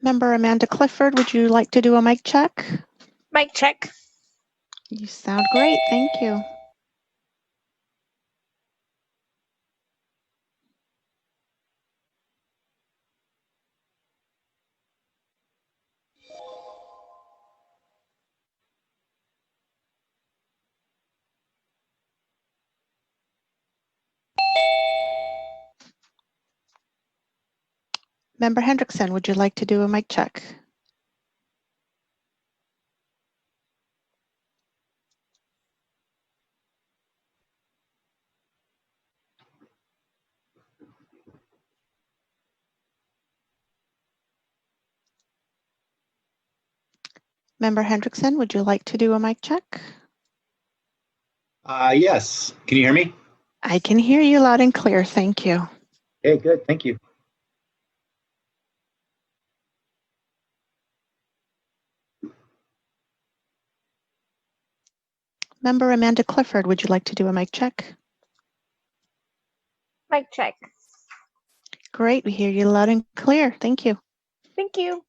Member Amanda Clifford, would you like to do a mic check? Mic check. You sound great. Thank you. Member Hendrickson, would you like to do a mic check? Member Hendrickson, would you like to do a mic check? Yes. Can you hear me? I can hear you loud and clear. Thank you. Okay, good. Thank you. Member Amanda Clifford, would you like to do a mic check? Mic check. Great. We hear you loud and clear. Thank you. Thank you.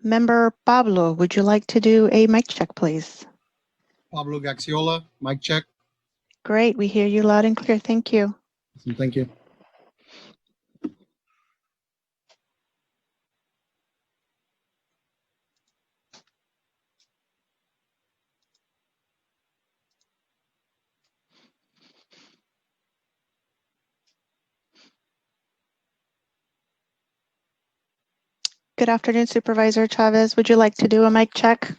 Member Pablo, would you like to do a mic check, please? Pablo Gaxiola, mic check. Great. We hear you loud and clear. Thank you. Thank you. Good afternoon, Supervisor Chavez. Would you like to do a mic check?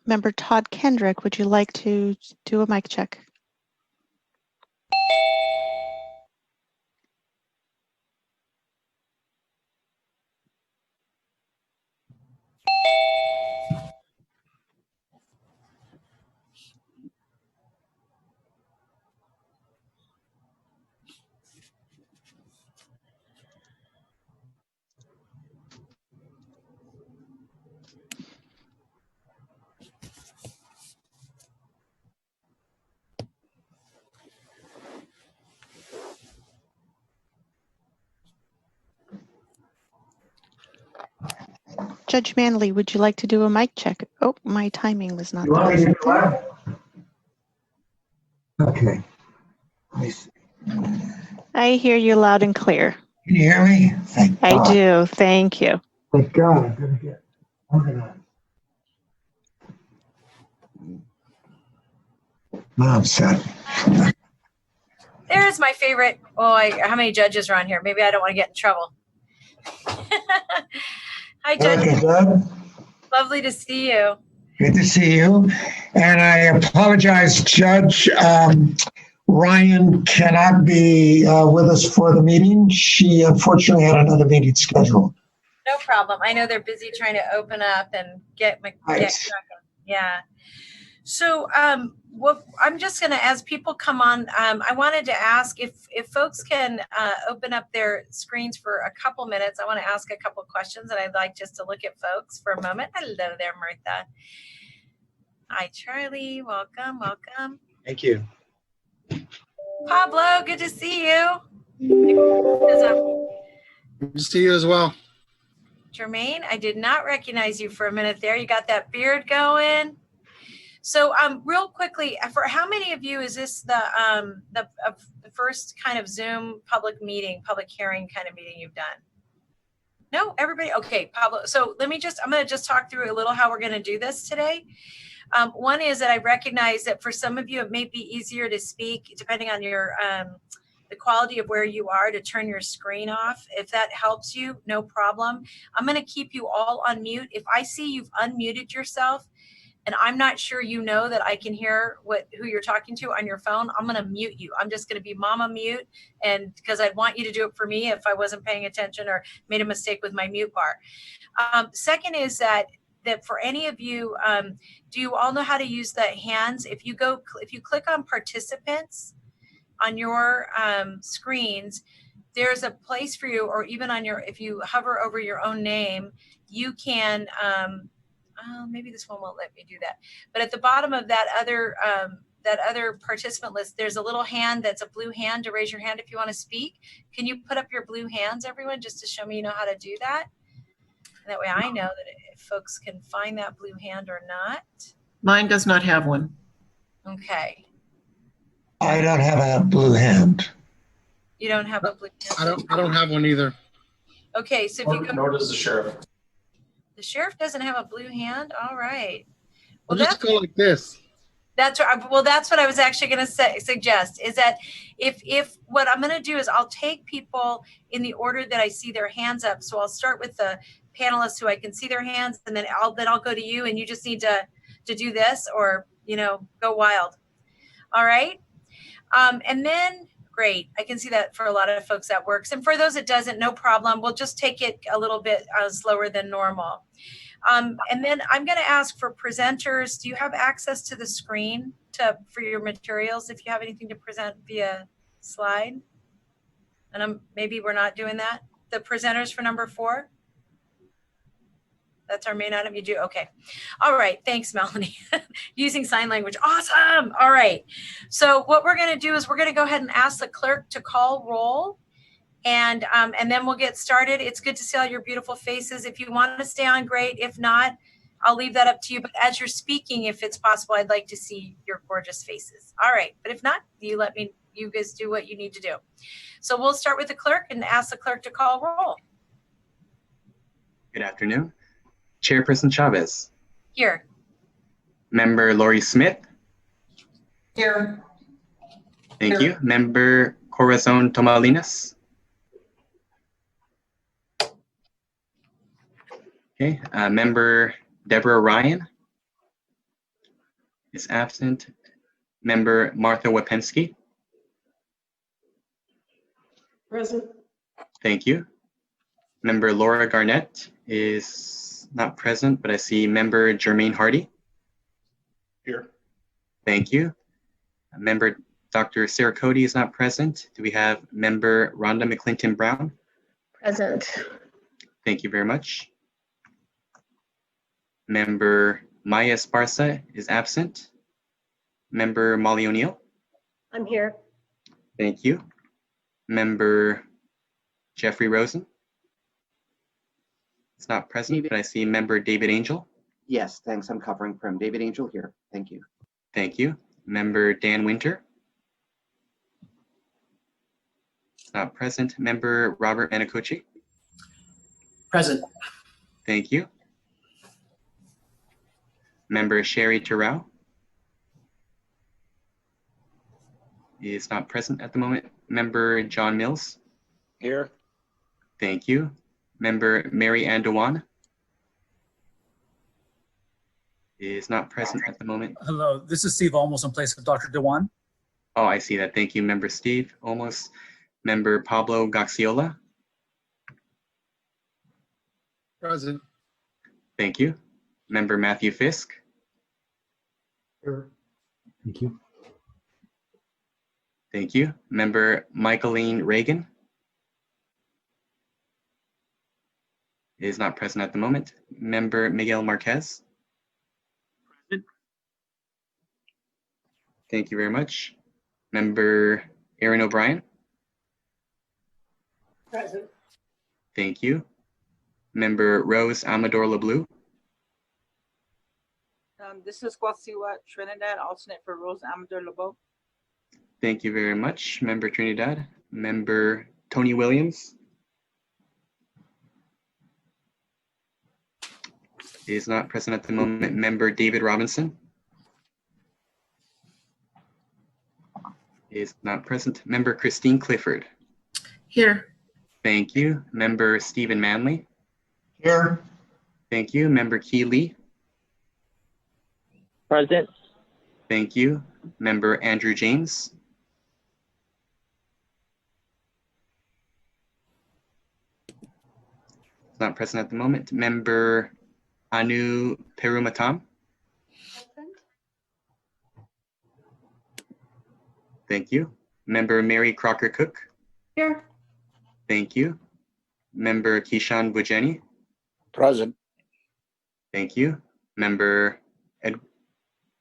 Member Todd Kendrick, would you like to do a mic check? Judge Manley, would you like to do a mic check? Oh, my timing was not. You want me to do what? Okay. Let me see. I hear you loud and clear. Can you hear me? Thank I God. do. Thank you. Thank God. I'm going to get organized. Now I'm set. There's my favorite. Oh, how many judges are on here? Maybe I don't want to get in trouble. Hi, Judge. Okay, good. Lovely to see you. Good to see you. And I apologize, Judge. Ryan cannot be with us for the meeting. She unfortunately had another meeting scheduled. No problem. I know they're busy trying to open up and get cracking. Yeah. So what I'm just going to, as people come on, I wanted to ask if folks can open up their screens for a couple minutes. I want to ask a couple of questions, and I'd like just to look at folks for a moment. Hello there, Martha. Hi, Charlie. Welcome, welcome. Thank you. Pablo, good to see you. Good to see you as well. Jermaine, I did not recognize you for a minute there. You got that beard going. So real quickly, for how many of you is this the first kind of Zoom public hearing kind of meeting you've done? No, everybody? Okay, Pablo. So I'm going to just talk through a little how we're going to do this today. One is that I recognize that for some of you, it may be easier to speak depending on your the quality of where you are to turn your screen off. If that helps you, no problem. I'm going to keep you all on mute. If I see you've unmuted yourself, and I'm not sure you know that I can hear who you're talking to on your phone, I'm going to mute you. I'm just going to be mama mute, and because I'd want you to do it for me if I wasn't paying attention or made a mistake with my mute bar. Second is that that for any of you, do you all know how to use the hands? If you click on participants on your screens, there's a place for you, or even on your, if you hover over your own name, you can, maybe this one won't let me do that. But at the bottom of that other participant list, there's a little hand that's a blue hand to raise your hand if you want to speak. Can you put up your blue hands, everyone, just to show me you know how to do that? And that way I know that if folks can find that blue hand or not. Mine does not have one. Okay. I don't have a blue hand. You don't have a blue hand? I don't have one either. Okay, so if you go. Nor does the sheriff. The sheriff doesn't have a blue hand? All right. Well, Well, just go like this. that's what I was actually going to suggest, is that if what I'm going to do is I'll take people in the order that I see their hands up. So I'll start with the panelists who I can see their hands, and then I'll go to you, and you just need to do this, or, you know, go wild. All right. And then, great. I can see that for a lot of folks that works. And for those it doesn't, no problem. We'll just take it a little bit slower than normal. And then I'm going to ask for presenters. Do you have access to the screen for your materials if you have anything to present via slide? And maybe we're not doing that. The presenters for number 4? That's our main item. You do? Okay. All right. Thanks, Melanie. Using sign language. Awesome. All right. So what we're going to do is we're going to go ahead and ask the clerk to call roll. And then we'll get started. It's good to see all your beautiful faces. If you want to stay on, great. If not, I'll leave that up to you. But as you're speaking, if it's possible, I'd like to see your gorgeous faces. All right. But if not, you guys do what you need to do. So we'll start with the clerk and ask the clerk to call roll. Good afternoon. Chairperson Chavez. Here. Member Lori Smith. Here. Thank you. Member Corazon Tomalinas. Okay. Member Deborah Ryan is absent. Member Martha Wapensky. Present. Thank you. Member Laura Garnett is not present, but I see Member Jermaine Hardy. Here. Thank you. Member Dr. Sarah Cody is not present. Do we have Member Rhonda McClinton Brown? Present. Thank you very much. Member Maya Esparza is absent. Member Molly O'Neill. I'm here. Thank you. Member Jeffrey Rosen. It's not present, but I see Member David Angel. Yes, thanks. I'm covering for him. David Angel here. Thank you. Thank you. Member Dan Winter. It's not present. Member Robert Manicochi. Present. Thank you. Member Sherry Terrell is not present at the moment. Member John Mills. Here. Thank you. Member Mary Ann Dewan is not present at the moment. Hello, this is Steve Olmos in place of Dr. Dewan. Oh, I see that. Thank you, Member Steve. Almost. Member Pablo Gaxiola. Present. Thank you. Member Matthew Fisk. Here. Thank you. Thank you. Member Michaeline Reagan is not present at the moment. Member Miguel Marquez. Present. Thank you very much. Member Aaron O'Brien. Present. Thank you. Member Rose Amador LeBlue. This is Guasiwa Trinidad, alternate for Rose Amador LeBeau. Thank you very much, Member Trinidad. Member Tony Williams is not present at the moment. Member David Robinson is not present. Member Christine Clifford. Here. Thank you. Member Stephen Manley. Here. Thank you. Member Key Lee. Present. Thank you. Member Andrew James. Not present at the moment. Member Anu Perumatam. Thank you. Member Mary Crocker Cook. Here. Thank you. Member Kishan Bujeni. Present. Thank you. Member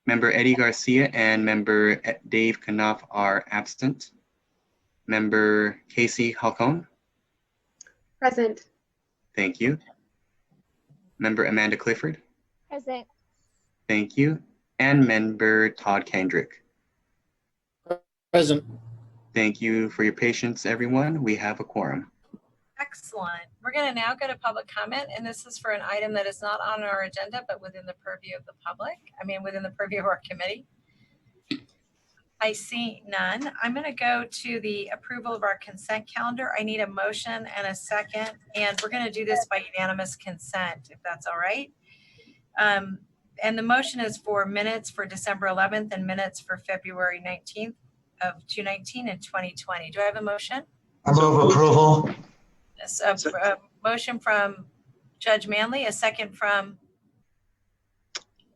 Eddie Garcia and Member Dave Knopf are absent. Member Casey Halcone. Present. Thank you. Member Amanda Clifford. Present. Thank you. And Member Todd Kendrick. Present. Thank you for your patience, everyone. We have a quorum. Excellent. We're going to now go to public comment, and this is for an item that is not on our agenda, but within the purview of the public. Within the purview of our committee. I see none. I'm going to go to the approval of our consent calendar. I need a motion and a second, and we're going to do this by unanimous consent, if that's all right. And the motion is for minutes for December 11th and minutes for February 19th of 2019 and 2020. Do I have a motion? I move approval. Yes, a motion from Judge Manley, a second from,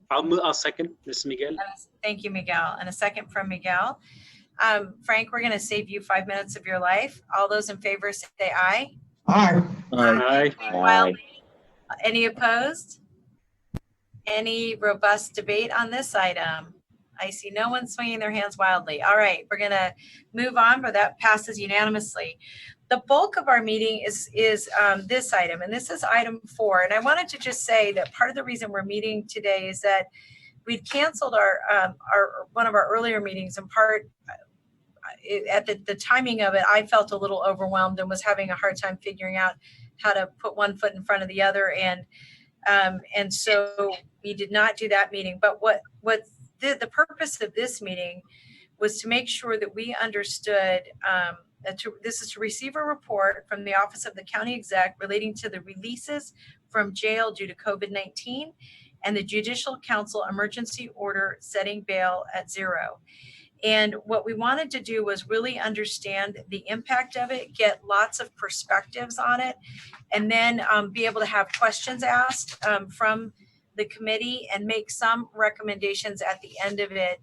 I'll second. This is Miguel. thank you, Miguel, and a second from Miguel. Frank, we're going to save you 5 minutes of your life. All those in favor say aye. Aye. Aye. Wildly. Any opposed? Any robust debate on this item? I see no one swinging their hands wildly. All right, we're going to move on, but that passes unanimously. The bulk of our meeting is this item, and this is item 4. And I wanted to just say that part of the reason we're meeting today is that we'd canceled our one of our earlier meetings. In part, at the timing of it, I felt a little overwhelmed and was having a hard time figuring out how to put one foot in front of the other, and so we did not do that meeting. But what the purpose of this meeting was to make sure that we understood. This is to receive a report from the Office of the County Exec relating to the releases from jail due to COVID-19 and the Judicial Council emergency order setting bail at 0. And what we wanted to do was really understand the impact of it, get lots of perspectives on it, and then be able to have questions asked from the committee and make some recommendations at the end of it.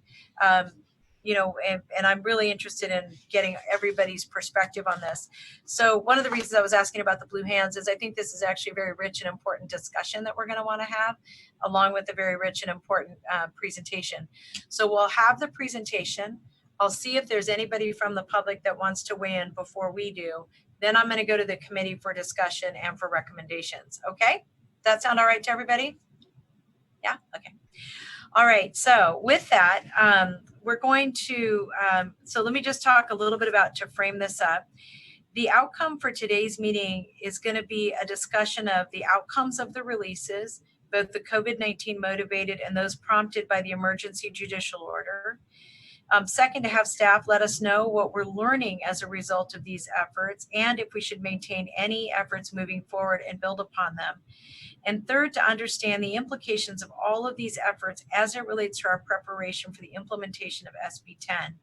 And I'm really interested in getting everybody's perspective on this. So one of the reasons I was asking about the blue hands is I think this is actually a very rich and important discussion that we're going to want to have, along with a very rich and important presentation. So we'll have the presentation. I'll see if there's anybody from the public that wants to weigh in before we do. Then I'm going to go to the committee for discussion and for recommendations. Okay? That sound all right to everybody? Yeah? Okay. All right. So with that, we're going to, so let me just talk a little bit about, to frame this up. The outcome for today's meeting is going to be a discussion of the outcomes of the releases, both the COVID-19 motivated and those prompted by the emergency judicial order. Second, to have staff let us know what we're learning as a result of these efforts and if we should maintain any efforts moving forward and build upon them. And third, to understand the implications of all of these efforts as it relates to our preparation for the implementation of SB 10.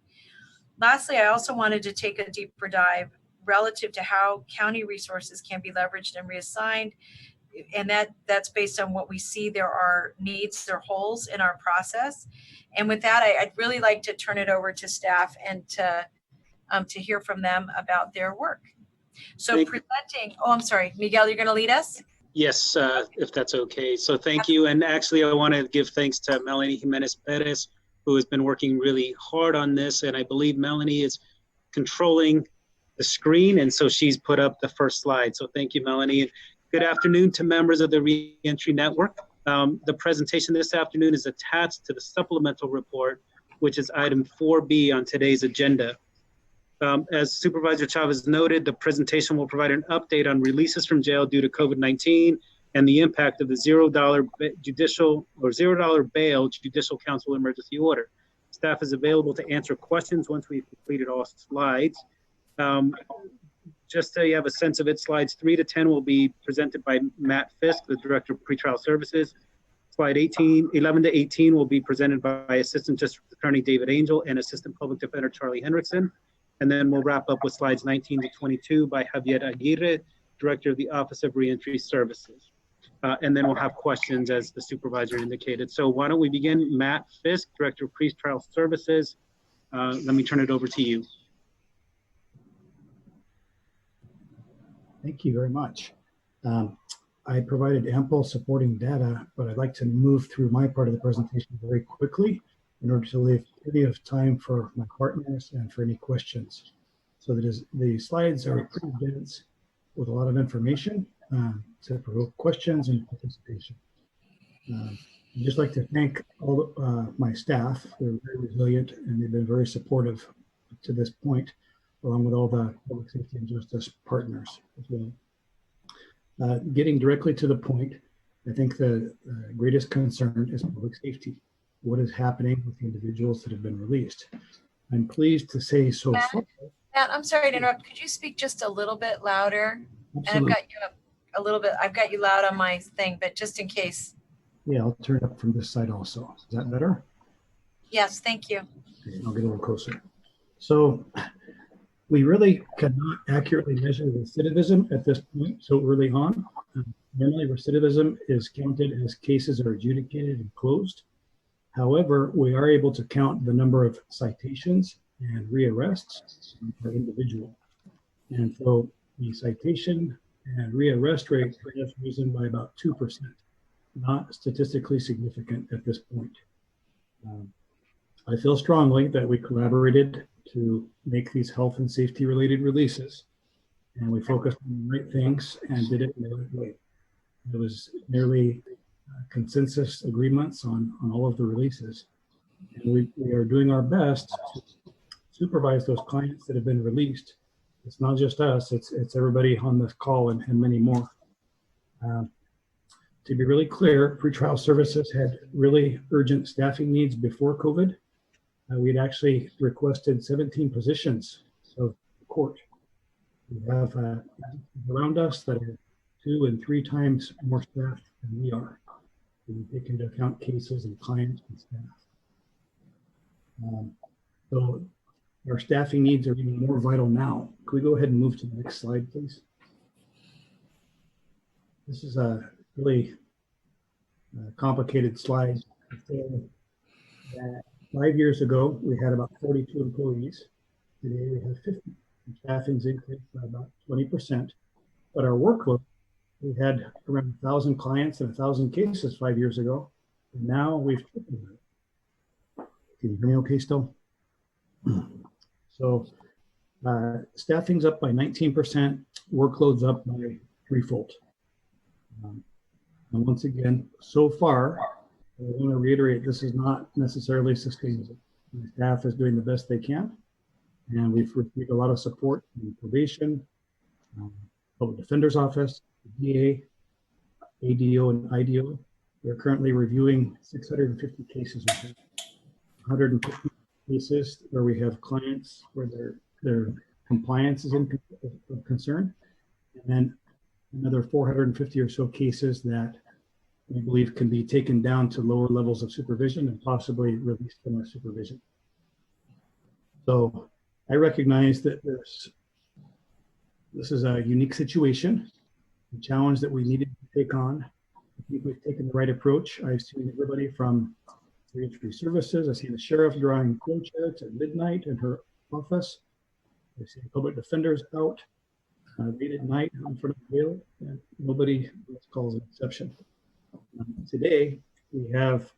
Lastly, I also wanted to take a deeper dive relative to how county resources can be leveraged and reassigned. And that's based on what we see there are needs or holes in our process. And with that, I'd really like to turn it over to staff and to hear from them about their work. So presenting, I'm sorry, Miguel, you're going to lead us? Yes, if that's okay. So thank you. And actually, I want to give thanks to Melanie Jimenez Perez, who has been working really hard on this. And I believe Melanie is controlling the screen. And so she's put up the first slide. So thank you, Melanie. And good afternoon to members of the Reentry Network. The presentation this afternoon is attached to the supplemental report, which is item 4B on today's agenda. As Supervisor Chavez noted, the presentation will provide an update on releases from jail due to COVID-19 and the impact of the $0 bail Judicial Council emergency order. Staff is available to answer questions once we've completed all slides. Just so you have a sense of it, slides 3 to 10 will be presented by Matt Fisk, the Director of Pretrial Services. Slide 11 to 18 will be presented by Assistant District Attorney David Angel and Assistant Public Defender Charlie Hendrickson. And then we'll wrap up with slides 19 to 22 by Javier Aguirre, Director of the Office of Reentry Services. and then we'll have questions as the supervisor indicated. So why don't we begin? Matt Fisk, Director of Pretrial Services. Let me turn it over to you. Thank you very much. I provided ample supporting data, but I'd like to move through my part of the presentation very quickly in order to leave plenty of time for my partners and for any questions. So that is, the slides are pretty dense with a lot of information to provoke questions and participation. I'd just like to thank all my staff. They're very resilient and they've been very supportive to this point, along with all the public safety and justice partners as well. Getting directly to the point, I think the greatest concern is public safety. What is happening with the individuals that have been released? I'm pleased to say so far. Matt, I'm sorry to interrupt. Could you speak just a little bit louder? Absolutely. And I've got you up a little bit. I've got you loud on my thing, but just in case. Yeah, I'll turn it up from this side also. Is that better? Yes, thank you. Okay, I'll get a little closer. So we really cannot accurately measure recidivism at this point so early on. Normally recidivism is counted as cases are adjudicated and closed. However, we are able to count the number of citations and rearrests per individual. And so the citation and rearrest rate has risen by about 2%, not statistically significant at this point. I feel strongly that we collaborated to make these health and safety related releases, and we focused on the right things and did it in the right way. There was nearly consensus agreements on all of the releases, and we are doing our best to supervise those clients that have been released. It's not just us, it's everybody on this call and many more. To be really clear, pretrial services had really urgent staffing needs before COVID. We'd actually requested 17 positions of court. We have around us that are 2 and 3 times more staffed than we are. We take into account cases and clients and staff. So our staffing needs are even more vital now. Could we go ahead and move to the next slide, please? This is a really complicated slide. That 5 years ago, we had about 42 employees. Today we have 50. Staffing's increased by about 20%. But our workload, we had around 1,000 clients and 1,000 cases 5 years ago. And now we've tripled it. Can you hear me okay still? So staffing's up by 19%, workload's up by threefold. And once again, so far, I want to reiterate, this is not necessarily sustainable. My staff is doing the best they can, and we've received a lot of support from probation, Public Defender's Office, DA, ADO, and IDO. We're currently reviewing 650 cases, 150 cases where we have clients where their compliance is of concern, and then another 450 or so cases that we believe can be taken down to lower levels of supervision and possibly released from our supervision. So I recognize that this is a unique situation, a challenge that we needed to take on. I think we've taken the right approach. I've seen everybody from Pretrial Services. I've seen the sheriff drawing co-chairs at midnight in her office. I've seen public defenders out late at night in front of the jail, and nobody calls an exception. Today, we have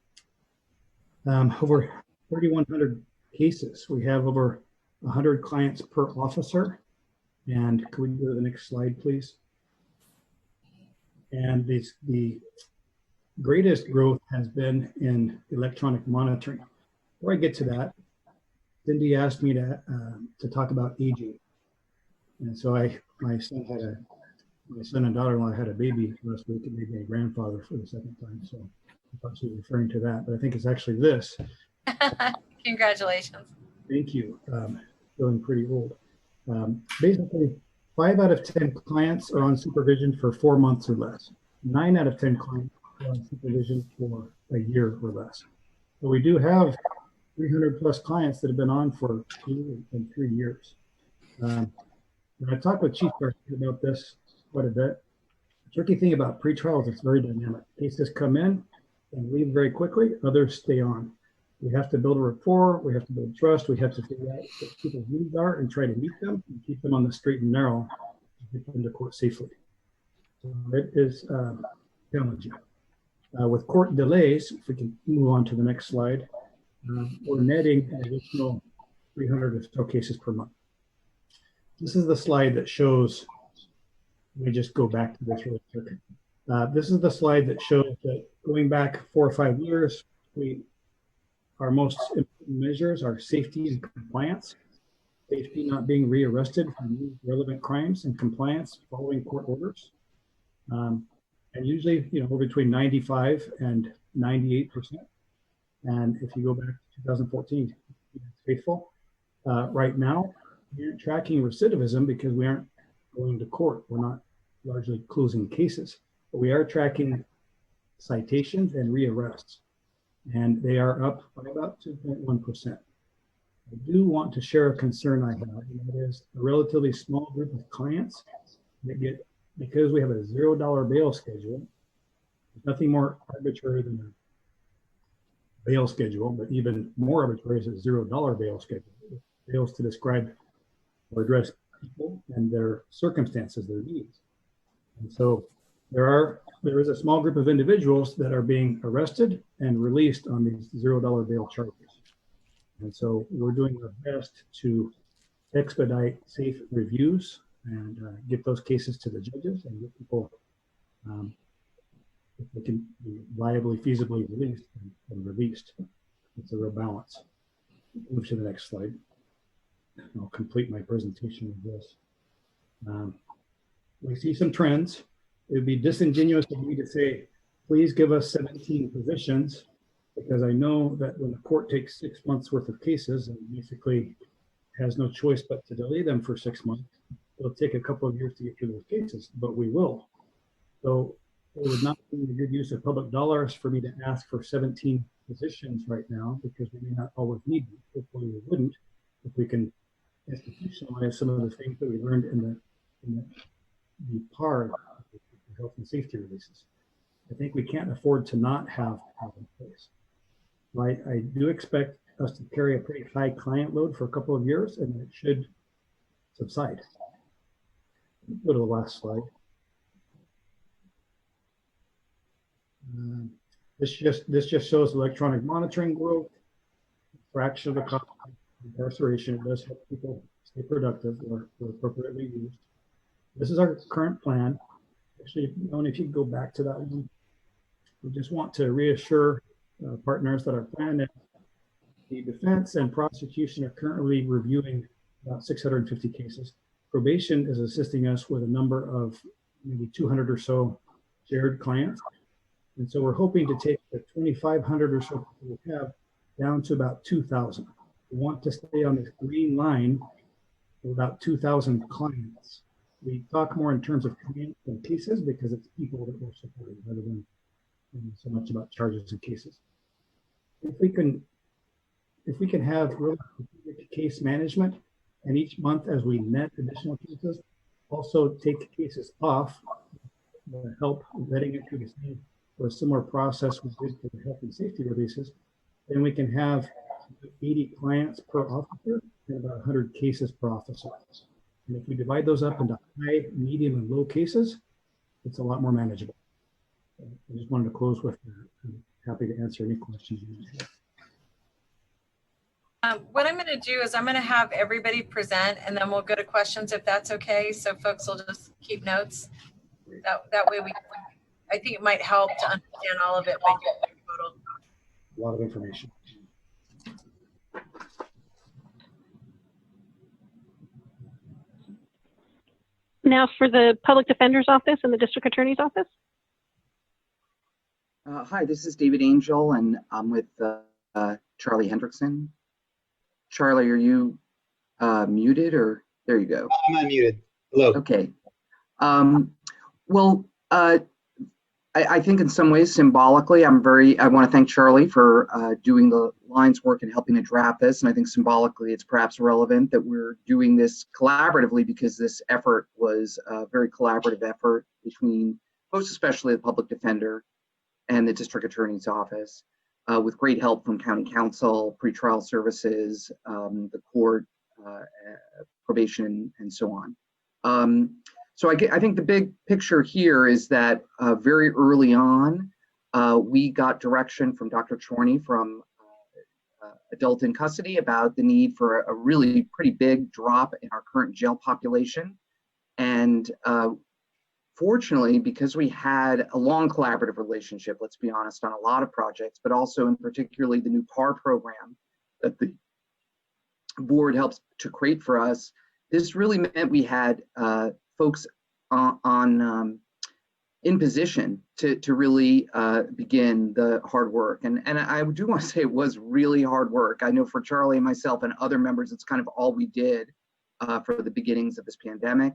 over 3,100 cases. We have over 100 clients per officer. And can we go to the next slide, please? And the greatest growth has been in electronic monitoring. Before I get to that, Cindy asked me to talk about aging. And so my son and daughter-in-law had a baby last week and made me a grandfather for the second time. So I thought she was referring to that, but I think it's actually this. Congratulations. Thank you. Feeling pretty old. Basically, 5 out of 10 clients are on supervision for 4 months or less. 9 out of 10 clients are on supervision for a year or less. So we do have 300 plus clients that have been on for 2 and 3 years. And I talked with Chief Garcia about this quite a bit. tricky thing about pretrial is it's very dynamic. Cases come in and leave very quickly, others stay on. We have to build a rapport, we have to build trust, we have to figure out what people's needs are and try to meet them and keep them on the straight and narrow to get them to court safely. So it is challenging. With court delays, if we can move on to the next slide, we're netting an additional 300 or so cases per month. This is the slide that shows, let me just go back to this really quick. This is the slide that shows that going back 4 or 5 years, our most important measures are safety and compliance. Safety, not being rearrested for new relevant crimes, and compliance following court orders. And usually, we're between 95 and 98%. And if you go back to 2014, it's faithful. Right now, we aren't tracking recidivism because we aren't going to court. We're not largely closing cases, but we are tracking citations and rearrests. And they are up by about 2.1%. I do want to share a concern I have, and that is a relatively small group of clients that get, because we have a $0 bail schedule, there's nothing more arbitrary than a bail schedule, but even more arbitrary is a $0 bail schedule. It fails to describe or address people and their circumstances, their needs. And so there is a small group of individuals that are being arrested and released on these $0 bail charges. And so we're doing our best to expedite safe reviews and get those cases to the judges and get people, if they can be viably, feasibly released and released. It's a real balance. Move to the next slide. I'll complete my presentation with this. We see some trends. It would be disingenuous of me to say, please give us 17 positions, because I know that when the court takes 6 months worth of cases and basically has no choice but to delay them for 6 months, it'll take a couple of years to get through those cases, but we will. So it would not be a good use of public dollars for me to ask for 17 positions right now, because we may not always need them. Hopefully we wouldn't, if we can institutionalize some of the things that we learned in the PAR, health and safety releases. I think we can't afford to not have in place. Right? I do expect us to carry a pretty high client load for a couple of years, and it should subside. Go to the last slide. This just shows electronic monitoring growth, fraction of the cost of incarceration. It does help people stay productive or appropriately used. This is our current plan. Actually, if you go back to that one, we just want to reassure partners that our plan is the defense and prosecution are currently reviewing about 650 cases. Probation is assisting us with a number of maybe 200 or so shared clients. And so we're hoping to take the 2,500 or so we have down to about 2,000. We want to stay on this green line with about 2,000 clients. We talk more in terms of clients than cases because it's people that we're supporting rather than so much about charges and cases. If we can have really case management, and each month as we net additional cases, also take cases off, help vetting it through the same or a similar process we did for the health and safety releases, then we can have 80 clients per officer and about 100 cases per officer. And if we divide those up into high, medium, and low cases, it's a lot more manageable. I just wanted to close with that. I'm happy to answer any questions you might have. What I'm going to do is I'm going to have everybody present, and then we'll go to questions if that's okay. So folks will just keep notes. That way I think it might help to understand all of it. A lot of information. Now for the Public Defender's Office and the District Attorney's Office. Hi, this is David Angel, and I'm with Charlie Hendrickson. Charlie, are you muted, or there you go? I'm unmuted. Hello. Okay. I think in some ways symbolically, I want to thank Charlie for doing the lines work and helping to draft this. And I think symbolically, it's perhaps relevant that we're doing this collaboratively, because this effort was a very collaborative effort between most especially the public defender and the district attorney's office, with great help from county council, pretrial services, the court, probation, and so on. So I think the big picture here is that very early on, we got direction from Dr. Chorney from adult in custody about the need for a really pretty big drop in our current jail population. And fortunately, because we had a long collaborative relationship, let's be honest, on a lot of projects, but also in particularly the new PAR program that the board helps to create for us, this really meant we had folks in position to really begin the hard work. And I do want to say it was really hard work. I know for Charlie and myself and other members, it's kind of all we did for the beginnings of this pandemic.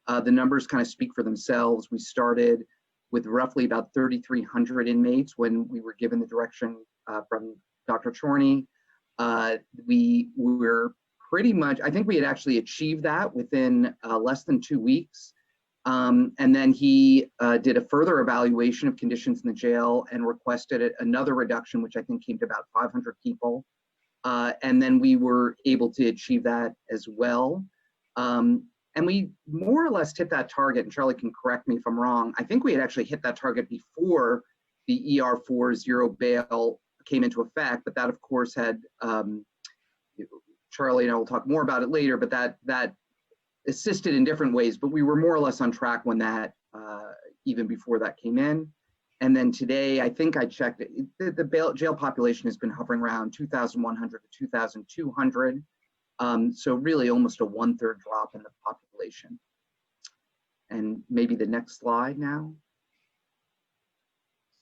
The numbers kind of speak for themselves. We started with roughly about 3,300 inmates when we were given the direction from Dr. Chorney. We were pretty much, I think we had actually achieved that within less than 2 weeks. And then he did a further evaluation of conditions in the jail and requested another reduction, which I think came to about 500 people. And then we were able to achieve that as well. And we more or less hit that target, and Charlie can correct me if I'm wrong. I think we had actually hit that target before the ER4 zero bail came into effect, but that of course had, Charlie and I will talk more about it later, but that assisted in different ways, but we were more or less on track when that, even before that came in. And then today, I think I checked it, the jail population has been hovering around 2,100 to 2,200. So really almost a 1/3 drop in the population. And maybe the next slide now.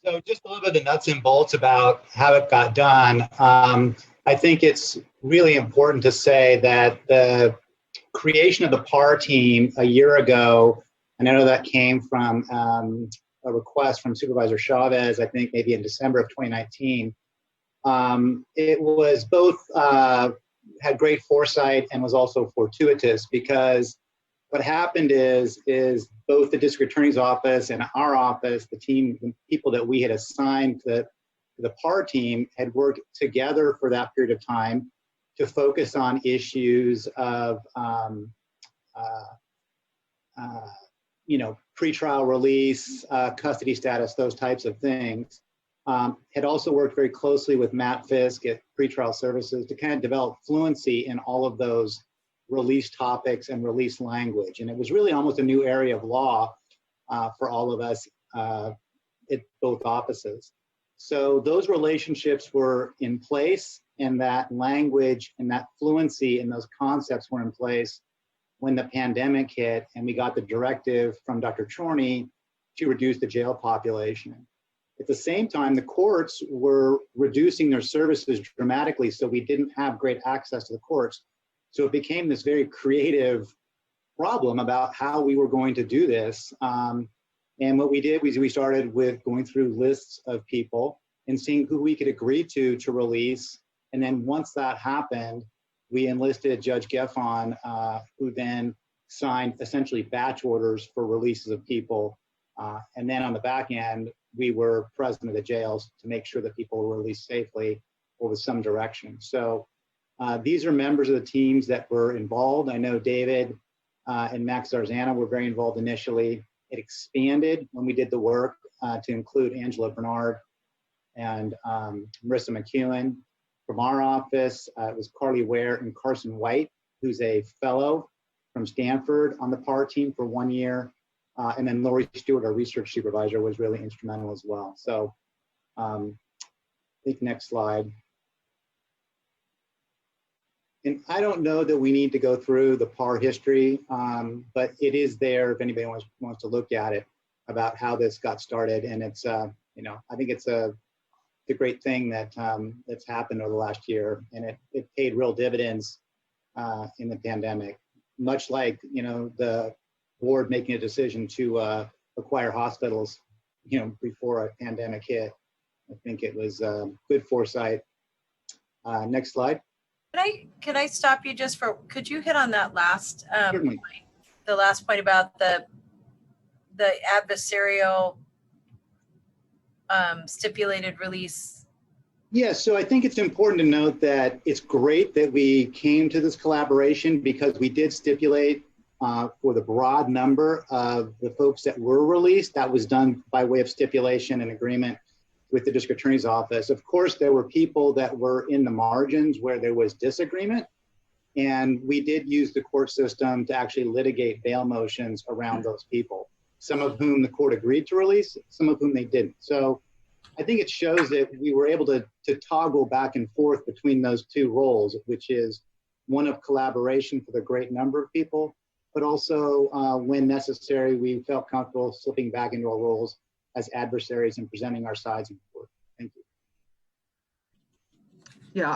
So just a little bit of the nuts and bolts about how it got done. I think it's really important to say that the creation of the PAR team a year ago, and I know that came from a request from Supervisor Chavez, I think maybe in December of 2019. It was both, had great foresight and was also fortuitous, because what happened is both the district attorney's office and our office, the team, the people that we had assigned to the PAR team had worked together for that period of time to focus on issues of, pretrial release, custody status, those types of things. Had also worked very closely with Matt Fisk at Pretrial Services to kind of develop fluency in all of those release topics and release language. And it was really almost a new area of law for all of us at both offices. So those relationships were in place, and that language and that fluency and those concepts were in place when the pandemic hit and we got the directive from Dr. Chorney to reduce the jail population. At the same time, the courts were reducing their services dramatically, so we didn't have great access to the courts. So it became this very creative problem about how we were going to do this. And what we did was we started with going through lists of people and seeing who we could agree to release. And then once that happened, we enlisted Judge Geffon, who then signed essentially batch orders for releases of people. And then on the back end, we were present at the jails to make sure that people were released safely or with some direction. So these are members of the teams that were involved. I know David and Max Zarzana were very involved initially. It expanded when we did the work to include Angela Bernard and Marissa McEwen. From our office, it was Carly Ware and Carson White, who's a fellow from Stanford on the PAR team for 1 year. And then Lori Stewart, our research supervisor, was really instrumental as well. So I think next slide. And I don't know that we need to go through the PAR history, but it is there if anybody wants to look at it about how this got started. And it's, I think it's a great thing that that's happened over the last year, and it paid real dividends in the pandemic, much like, the board making a decision to acquire hospitals, before a pandemic hit. I think it was good foresight. Next slide. Can I stop you just for, could you hit on that last Certainly. point, the last point about the adversarial stipulated release? Yeah, so I think it's important to note that it's great that we came to this collaboration because we did stipulate for the broad number of the folks that were released. That was done by way of stipulation and agreement with the district attorney's office. Of course, there were people that were in the margins where there was disagreement. And we did use the court system to actually litigate bail motions around those people, some of whom the court agreed to release, some of whom they didn't. So I think it shows that we were able to toggle back and forth between those two roles, which is one of collaboration for the great number of people, but also when necessary, we felt comfortable slipping back into our roles as adversaries and presenting our sides in court. Thank you. Yeah,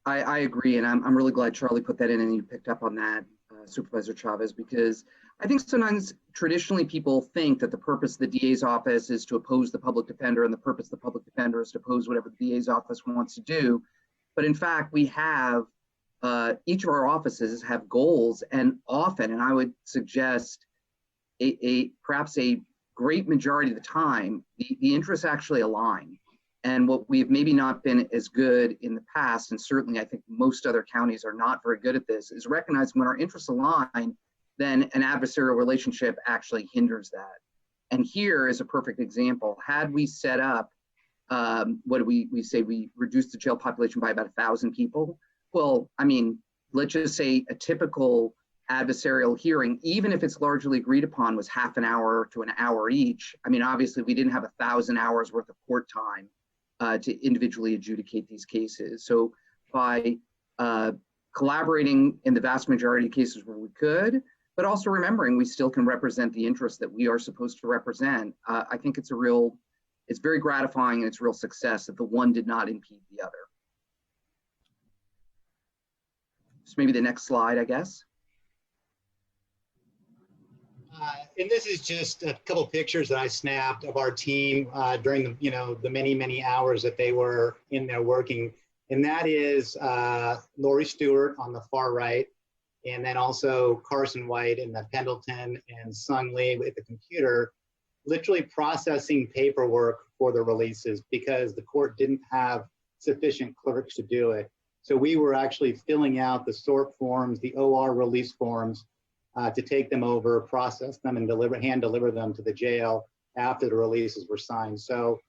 I agree, and I'm really glad Charlie put that in and you picked up on that, Supervisor Chavez, because I think sometimes traditionally people think that the purpose of the DA's office is to oppose the public defender, and the purpose of the public defender is to oppose whatever the DA's office wants to do. But in fact, we have, each of our offices have goals, and often, and I would suggest perhaps a great majority of the time, the interests actually align. And what we've maybe not been as good in the past, and certainly I think most other counties are not very good at this, is recognizing when our interests align, then an adversarial relationship actually hinders that. And here is a perfect example. Had we set up, what do we say, we reduced the jail population by about 1,000 people? Well, I mean, let's just say a typical adversarial hearing, even if it's largely agreed upon, was half an hour to an hour each. I mean, obviously we didn't have 1,000 hours worth of court time to individually adjudicate these cases. So by collaborating in the vast majority of cases where we could, but also remembering we still can represent the interests that we are supposed to represent, I think it's very gratifying, and it's a real success that the one did not impede the other. So maybe the next slide, I guess. And this is just a couple pictures that I snapped of our team during the many hours that they were in there working. And that is Lori Stewart on the far right, and then also Carson White in the Pendleton, and Sung Lee with the computer, literally processing paperwork for the releases because the court didn't have sufficient clerks to do it. So we were actually filling out the sort forms, the OR release forms, to take them over, process them, and hand deliver them to the jail after the releases were signed. So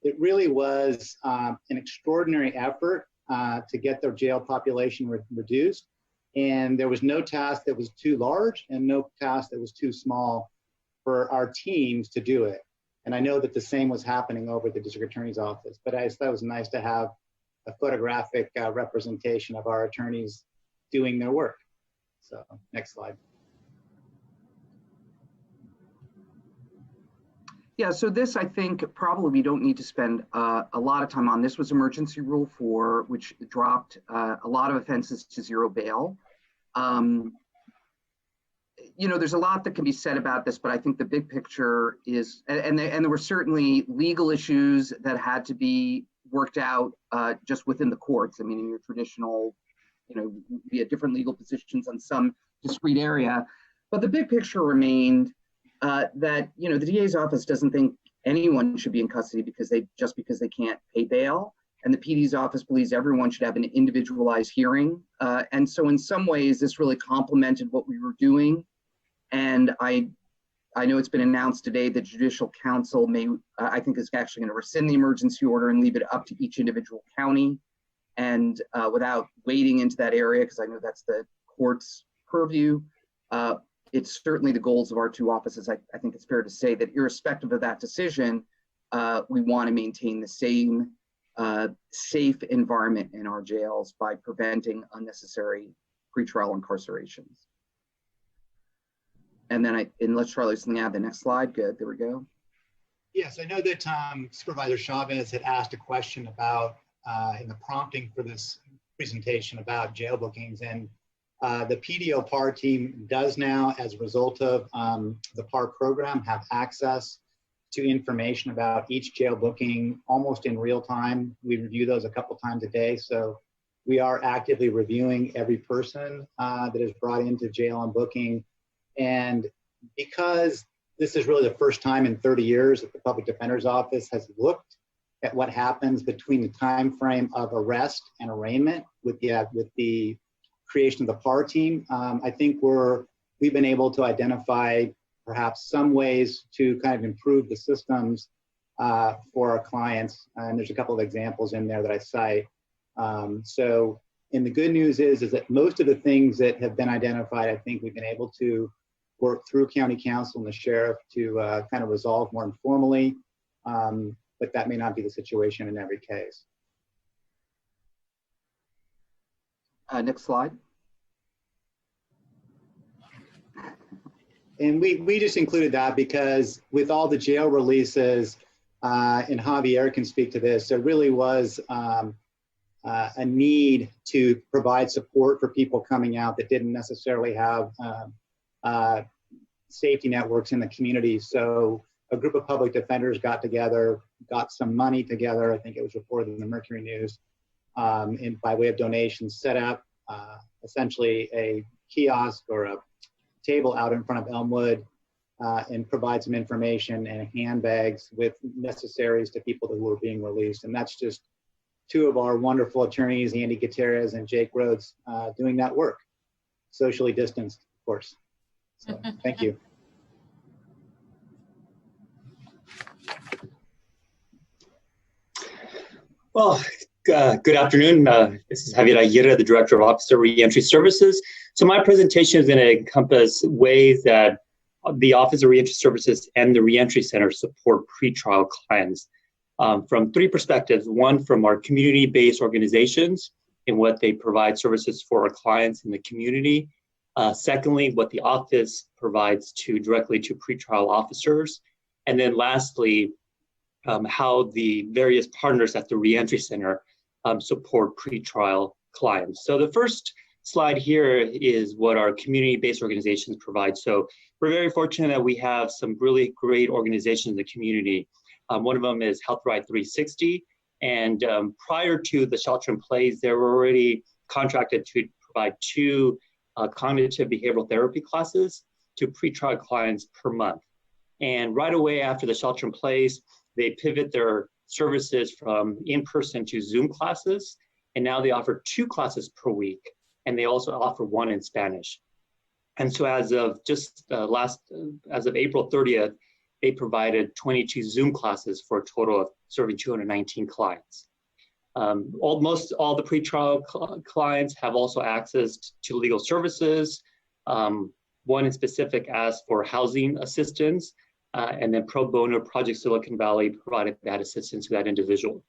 it really was an extraordinary effort to get their jail population reduced. And there was no task that was too large and no task that was too small for our teams to do it. And I know that the same was happening over at the district attorney's office, but I thought it was nice to have a photographic representation of our attorneys doing their work. So next slide. Yeah, so this, I think, probably we don't need to spend a lot of time on. This was emergency rule 4, which dropped a lot of offenses to 0 bail. There's a lot that can be said about this, but I think the big picture is, and there were certainly legal issues that had to be worked out just within the courts. I mean, in your traditional, we had different legal positions on some discrete area, but the big picture remained that the DA's office doesn't think anyone should be in custody because they can't pay bail, and the PD's office believes everyone should have an individualized hearing. And so in some ways, this really complemented what we were doing. And I know it's been announced today that Judicial Council I think is actually going to rescind the emergency order and leave it up to each individual county. And without wading into that area, because I know that's the court's purview, it's certainly the goals of our two offices. I think it's fair to say that irrespective of that decision, we want to maintain the same safe environment in our jails by preventing unnecessary pretrial incarcerations. And then unless Charlie's going to add the next slide. Good, there we go. Yes, I know that Supervisor Chavez had asked a question about, in the prompting for this presentation, about jail bookings, and the PDO PAR team does now, as a result of the PAR program, have access to information about each jail booking almost in real time. We review those a couple times a day, so we are actively reviewing every person that is brought into jail on booking. And because This is really the first time in 30 years that the Public Defender's Office has looked at what happens between the time frame of arrest and arraignment with the creation of the PAR team. I think we've been able to identify perhaps some ways to kind of improve the systems for our clients. And there's a couple of examples in there that I cite. And the good news is that most of the things that have been identified, I think we've been able to work through county council and the sheriff to kind of resolve more informally, but that may not be the situation in every case. Next slide. And we just included that because with all the jail releases, and Javier can speak to this, there really was a need to provide support for people coming out that didn't necessarily have safety networks in the community. So a group of public defenders got together, got some money together. I think it was reported in the Mercury News, and by way of donations, set up essentially a kiosk or a table out in front of Elmwood and provide some information and handbags with necessaries to people who were being released. And that's just two of our wonderful attorneys, Andy Gutierrez and Jake Rhodes, doing that work, socially distanced, of course. So thank you. Well, good afternoon. This is Javier Aguirre, the Director of Office of Reentry Services. So my presentation is going to encompass ways that the Office of Reentry Services and the Reentry Center support pretrial clients from three perspectives. One, from our community-based organizations and what they provide services for our clients in the community. Secondly, what the office provides directly to pretrial officers. And then lastly, how the various partners at the Reentry Center support pretrial clients. So the first slide here is what our community-based organizations provide. So we're very fortunate that we have some really great organizations in the community. One of them is Health Right 360. And prior to the shelter in place, they were already contracted to provide 2 cognitive behavioral therapy classes to pretrial clients per month. And right away after the shelter in place, they pivot their services from in-person to Zoom classes. And now they offer 2 classes per week. And they also offer 1 in Spanish. And so as of as of April 30th, they provided 22 Zoom classes for a total of serving 219 clients. Almost all the pretrial clients have also access to legal services. One in specific asked for housing assistance, and then Pro Bono Project Silicon Valley provided that assistance to that individual.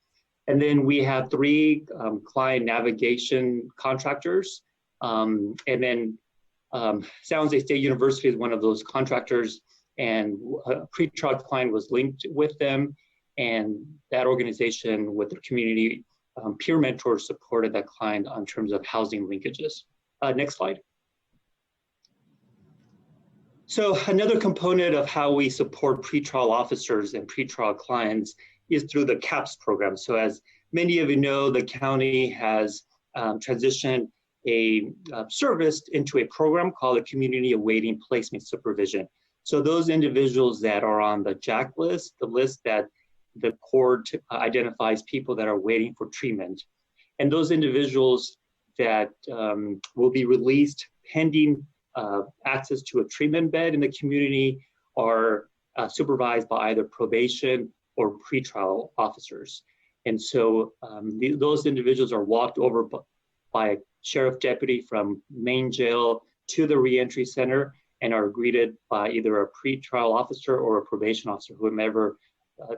And then we have 3 client navigation contractors. And then San Jose State University is one of those contractors, and a pretrial client was linked with them, and that organization with their community peer mentors supported that client on terms of housing linkages. Next slide. So another component of how we support pretrial officers and pretrial clients is through the CAPS program. So as many of you know, the county has transitioned a service into a program called a Community Awaiting Placement Supervision. So those individuals that are on the JAC list, the list that the court identifies people that are waiting for treatment, and those individuals that will be released pending access to a treatment bed in the community are supervised by either probation or pretrial officers. And so those individuals are walked over by a sheriff deputy from main jail to the reentry center and are greeted by either a pretrial officer or a probation officer, whomever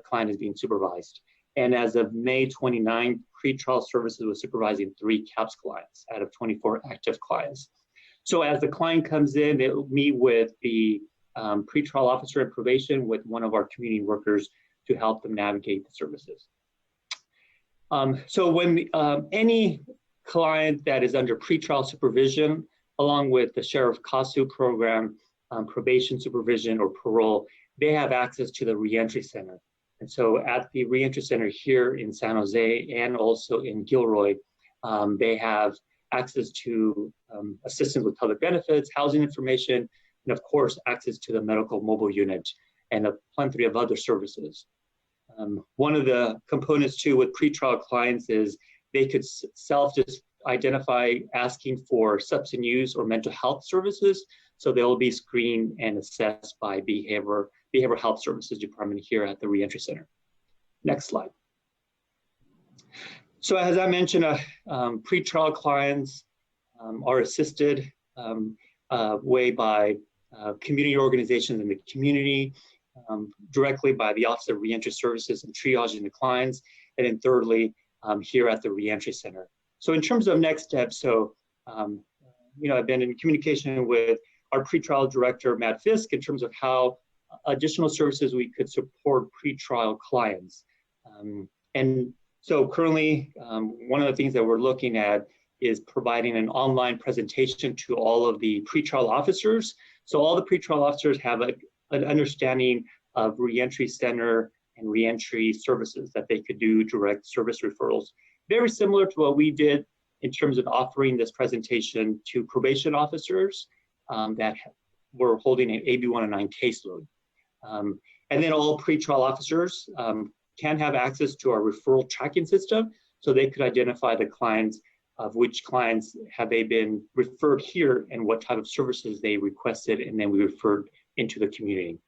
client is being supervised. And as of May 29, pretrial services was supervising 3 CAPS clients out of 24 active clients. So as the client comes in, they'll meet with the pretrial officer and probation with one of our community workers to help them navigate the services. So when any client that is under pretrial supervision, along with the Sheriff CASU program, probation supervision or parole, they have access to the reentry center. And so at the reentry center here in San Jose and also in Gilroy, they have access to assistance with public benefits, housing information, and of course, access to the medical mobile unit and a plenty of other services. One of the components too with pretrial clients is they could self-identify asking for substance use or mental health services. So they'll be screened and assessed by behavioral health services department here at the Reentry Center. Next slide. So as I mentioned, pretrial clients are assisted way by community organizations in the community, directly by the Office of Reentry Services and triaging the clients, and then thirdly, here at the Reentry Center. So in terms of next steps, I've been in communication with our pretrial director, Matt Fisk, in terms of how additional services we could support pretrial clients. And so currently, one of the things that we're looking at is providing an online presentation to all of the pretrial officers. So all the pretrial officers have an understanding of reentry center and reentry services that they could do direct service referrals. Very similar to what we did in terms of offering this presentation to probation officers that were holding an AB 109 caseload. And then all pretrial officers can have access to our referral tracking system, so they could identify the clients of which clients have they been referred here and what type of services they requested, and then we referred into the community.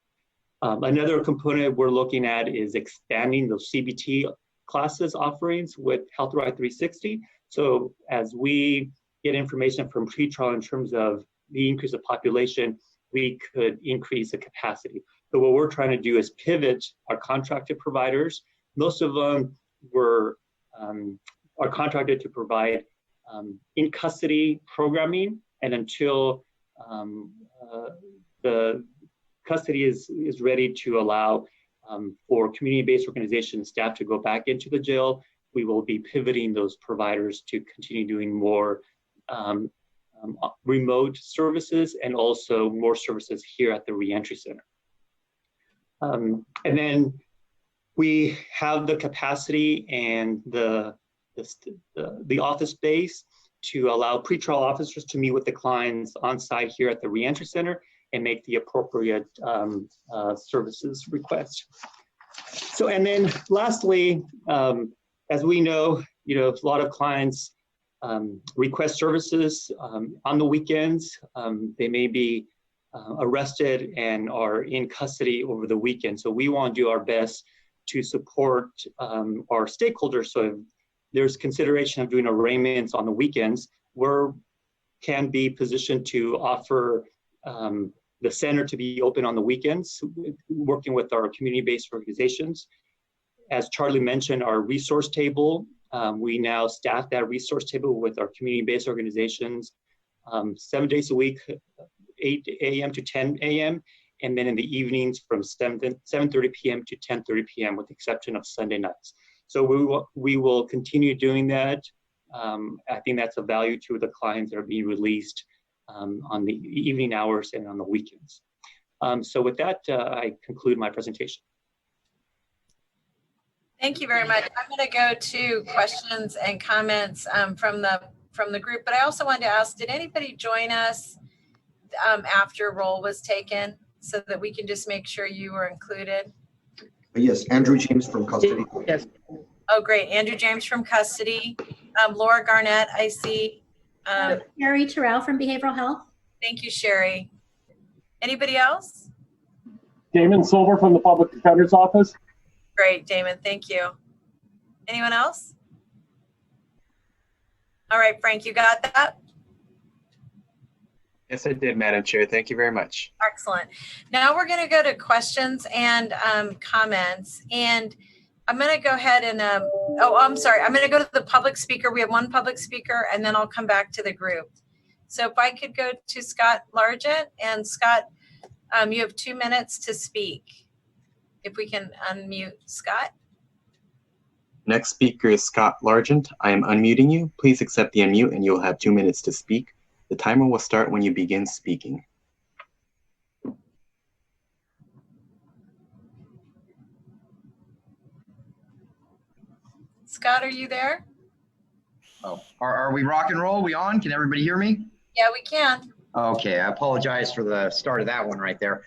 Another component we're looking at is expanding those CBT classes offerings with Health Right 360. So as we get information from pretrial in terms of the increase of population, we could increase the capacity. So what we're trying to do is pivot our contracted providers. Most of them are contracted to provide in custody programming, and until the custody is ready to allow for community-based organization staff to go back into the jail, we will be pivoting those providers to continue doing more remote services and also more services here at the Reentry Center. And then we have the capacity and the office space to allow pretrial officers to meet with the clients on site here at the Reentry Center and make the appropriate services request. So, and then lastly, as we know, a lot of clients request services on the weekends. They may be arrested and are in custody over the weekend. So we want to do our best to support our stakeholders. So if there's consideration of doing arraignments on the weekends, we can be positioned to offer the center to be open on the weekends, working with our community-based organizations. As Charlie mentioned, our resource table, we now staff that resource table with our community-based organizations 7 days a week, 8 a.m. to 10 a.m., and then in the evenings from 7:30 p.m. to 10:30 p.m. with the exception of Sunday nights. So we will continue doing that. I think that's a value to the clients that are being released on the evening hours and on the weekends. So with that, I conclude my presentation. Thank you very much. I'm going to go to questions and comments from the group, but I also wanted to ask, did anybody join us after roll was taken so that we can just make sure you were included? Yes, Andrew James from custody. Yes. Oh, great. Andrew James from custody. Laura Garnett, I see. Sherry Terrell from behavioral health. Thank you, Sherry. Anybody else? Damon Silver from the Public Defender's Office. Great, Damon. Thank you. Anyone else? All right, Frank, you got that? Yes, I did, Madam Chair. Thank you very much. Excellent. Now we're going to go to questions and comments. And I'm going to go ahead and, I'm sorry. I'm going to go to the public speaker. We have one public speaker, and then I'll come back to the group. So if I could go to Scott Largent, and Scott, you have 2 minutes to speak. If we can unmute Scott. Next speaker is Scott Largent. I am unmuting you. Please accept the unmute and you'll have 2 minutes to speak. The timer will start when you begin speaking. Scott, are you there? Oh, are we rock and roll? We on? Can everybody hear me? Yeah, we can. Okay, I apologize for the start of that one right there.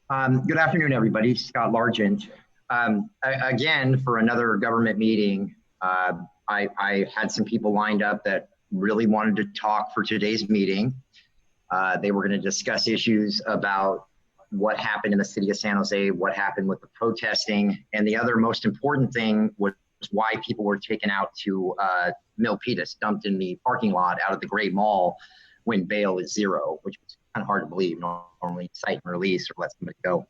Good afternoon, everybody. Scott Largent. Again, for another government meeting, I had some people lined up that really wanted to talk for today's meeting. They were going to discuss issues about what happened in the city of San Jose, what happened with the protesting, and the other most important thing was why people were taken out to Milpitas, dumped in the parking lot out of the Great Mall when bail is 0, which was kind of hard to believe. Normally cite and release or let somebody go.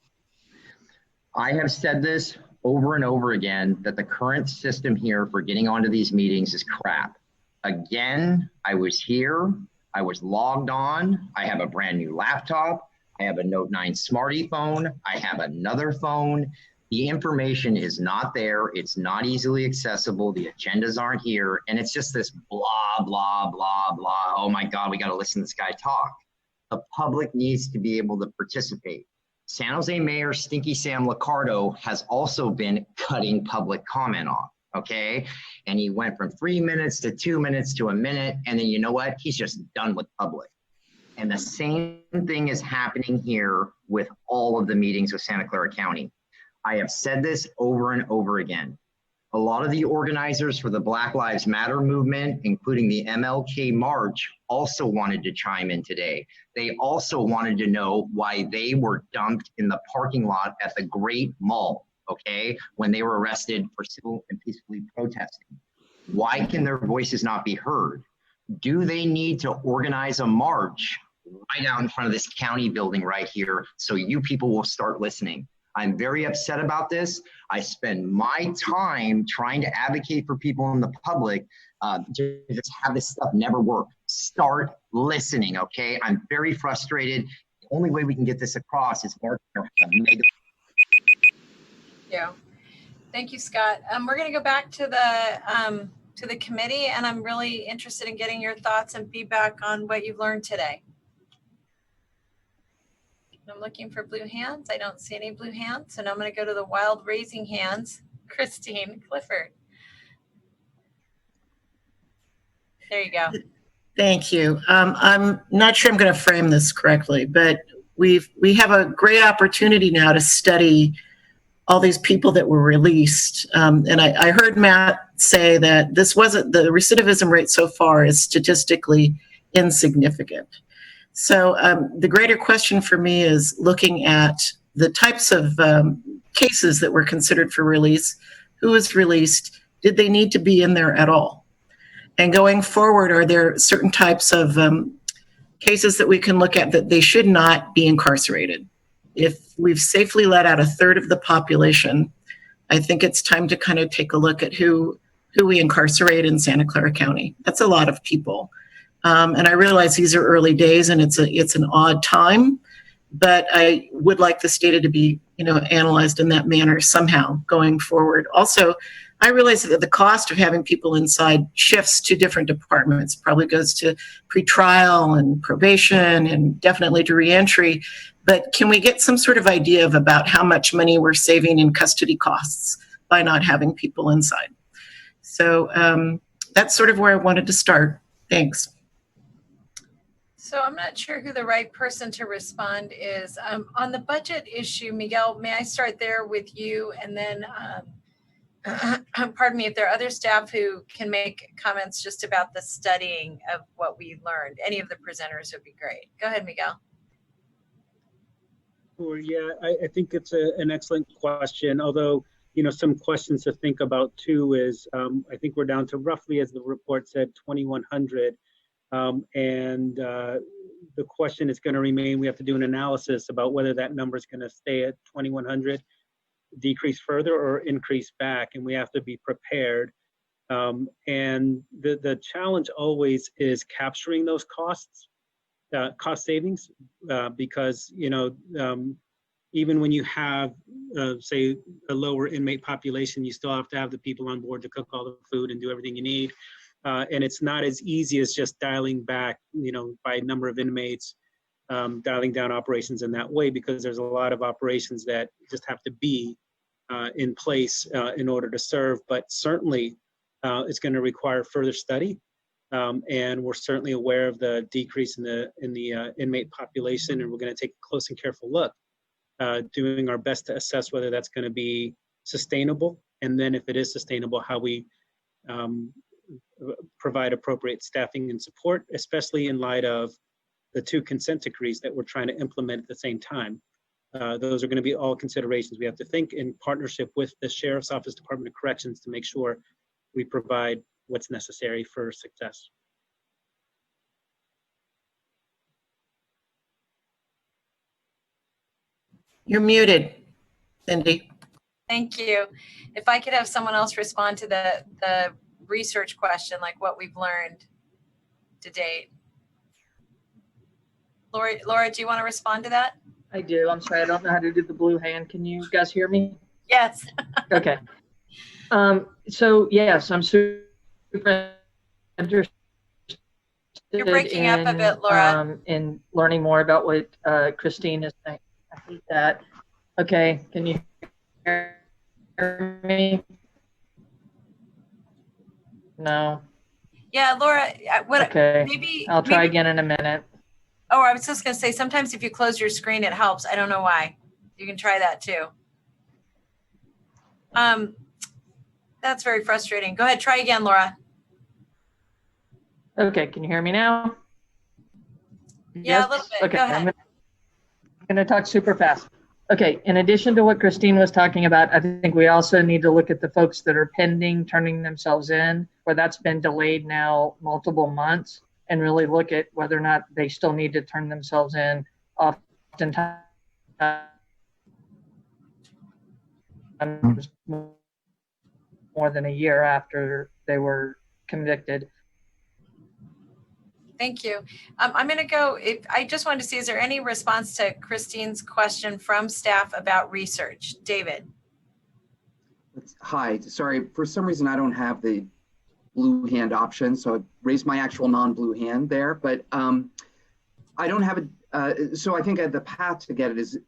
I have said this over and over again that the current system here for getting onto these meetings is crap. Again, I was here, I was logged on, I have a brand new laptop, I have a Note 9 Smarty phone, I have another phone. The information is not there, it's not easily accessible, the agendas aren't here, and it's just this blah, blah, blah, blah. Oh my God, we gotta listen to this guy talk. The public needs to be able to participate. San Jose Mayor Stinky Sam Liccardo has also been cutting public comment off, okay? And he went from 3 minutes to 2 minutes to a minute, and then you know what? He's just done with public. And the same thing is happening here with all of the meetings with Santa Clara County. I have said this over and over again. A lot of the organizers for the Black Lives Matter movement, including the MLK March, also wanted to chime in today. They also wanted to know why they were dumped in the parking lot at the Great Mall, okay, when they were arrested for civil and peacefully protesting. Why can their voices not be heard? Do they need to organize a march right out in front of this county building right here so you people will start listening? I'm very upset about this. I spend my time trying to advocate for people in the public to just have this stuff never work. Start listening, okay? I'm very frustrated. The only way we can get this across is more. Yeah. Thank you, Scott. We're going to go back to the committee, and I'm really interested in getting your thoughts and feedback on what you've learned today. I'm looking for blue hands. I don't see any blue hands. So now I'm going to go to the wild raising hands. Christine Clifford. There you go. Thank you. I'm not sure I'm going to frame this correctly, but we have a great opportunity now to study all these people that were released. And I heard Matt say that this wasn't, the recidivism rate so far is statistically insignificant. So the greater question for me is looking at the types of cases that were considered for release, who was released, did they need to be in there at all? And going forward, are there certain types of cases that we can look at that they should not be incarcerated? If we've safely let out 1/3 of the population, I think it's time to kind of take a look at who we incarcerate in Santa Clara County. That's a lot of people. And I realize these are early days and it's an odd time, but I would like this data to be, analyzed in that manner somehow going forward. Also, I realize that the cost of having people inside shifts to different departments, probably goes to pretrial and probation and definitely to reentry. But can we get some sort of idea of about how much money we're saving in custody costs by not having people inside? So that's sort of where I wanted to start. Thanks. So I'm not sure who the right person to respond is. On the budget issue, Miguel, may I start there with you? And then, pardon me, if there are other staff who can make comments just about the studying of what we learned, any of the presenters would be great. Go ahead, Miguel. Sure, yeah, I think it's an excellent question, although, some questions to think about too is, I think we're down to roughly, as the report said, 2,100. And the question is going to remain, we have to do an analysis about whether that number is going to stay at 2,100, decrease further, or increase back, and we have to be prepared. And the challenge always is capturing those costs, cost savings, because, even when you have, say, a lower inmate population, you still have to have the people on board to cook all the food and do everything you need. And it's not as easy as just dialing back, by number of inmates, dialing down operations in that way, because there's a lot of operations that just have to be in place in order to serve. But certainly, it's going to require further study And we're certainly aware of the decrease in the inmate population, and we're going to take a close and careful look, doing our best to assess whether that's going to be sustainable, and then if it is sustainable, how we provide appropriate staffing and support, especially in light of the 2 consent decrees that we're trying to implement at the same time. Those are going to be all considerations we have to think in partnership with the Sheriff's Office, Department of Corrections, to make sure we provide what's necessary for success. You're muted, Cindy. Thank you. If I could have someone else respond to the research question, like what we've learned to date. Laura, do you want to respond to that? I do. I'm sorry. I don't know how to do the blue hand. Can you guys hear me? Yes. Okay. So yes, I'm super interested. You're breaking up a bit, Laura. In learning more about what Christine is saying. I hate that. Okay. Can you hear me? No. Yeah, Laura, Okay. maybe I'll try again in a minute. Oh, I was just going to say, sometimes if you close your screen, it helps. I don't know why. You can try that too. That's very frustrating. Go ahead, try again, Laura. Okay, can you hear me now? Yeah, a little bit. Okay, Go ahead. I'm gonna talk super fast. Okay, in addition to what Christine was talking about, I think we also need to look at the folks that are pending turning themselves in, where that's been delayed now multiple months, and really look at whether or not they still need to turn themselves in. Oftentimes more than a year after they were convicted. Thank you. I'm going to go, I just wanted to see, is there any response to Christine's question from staff about research? David. Hi, sorry, for some reason I don't have the blue hand option, so I raised my actual non-blue hand there, but I don't have it. So I think the path to get it is,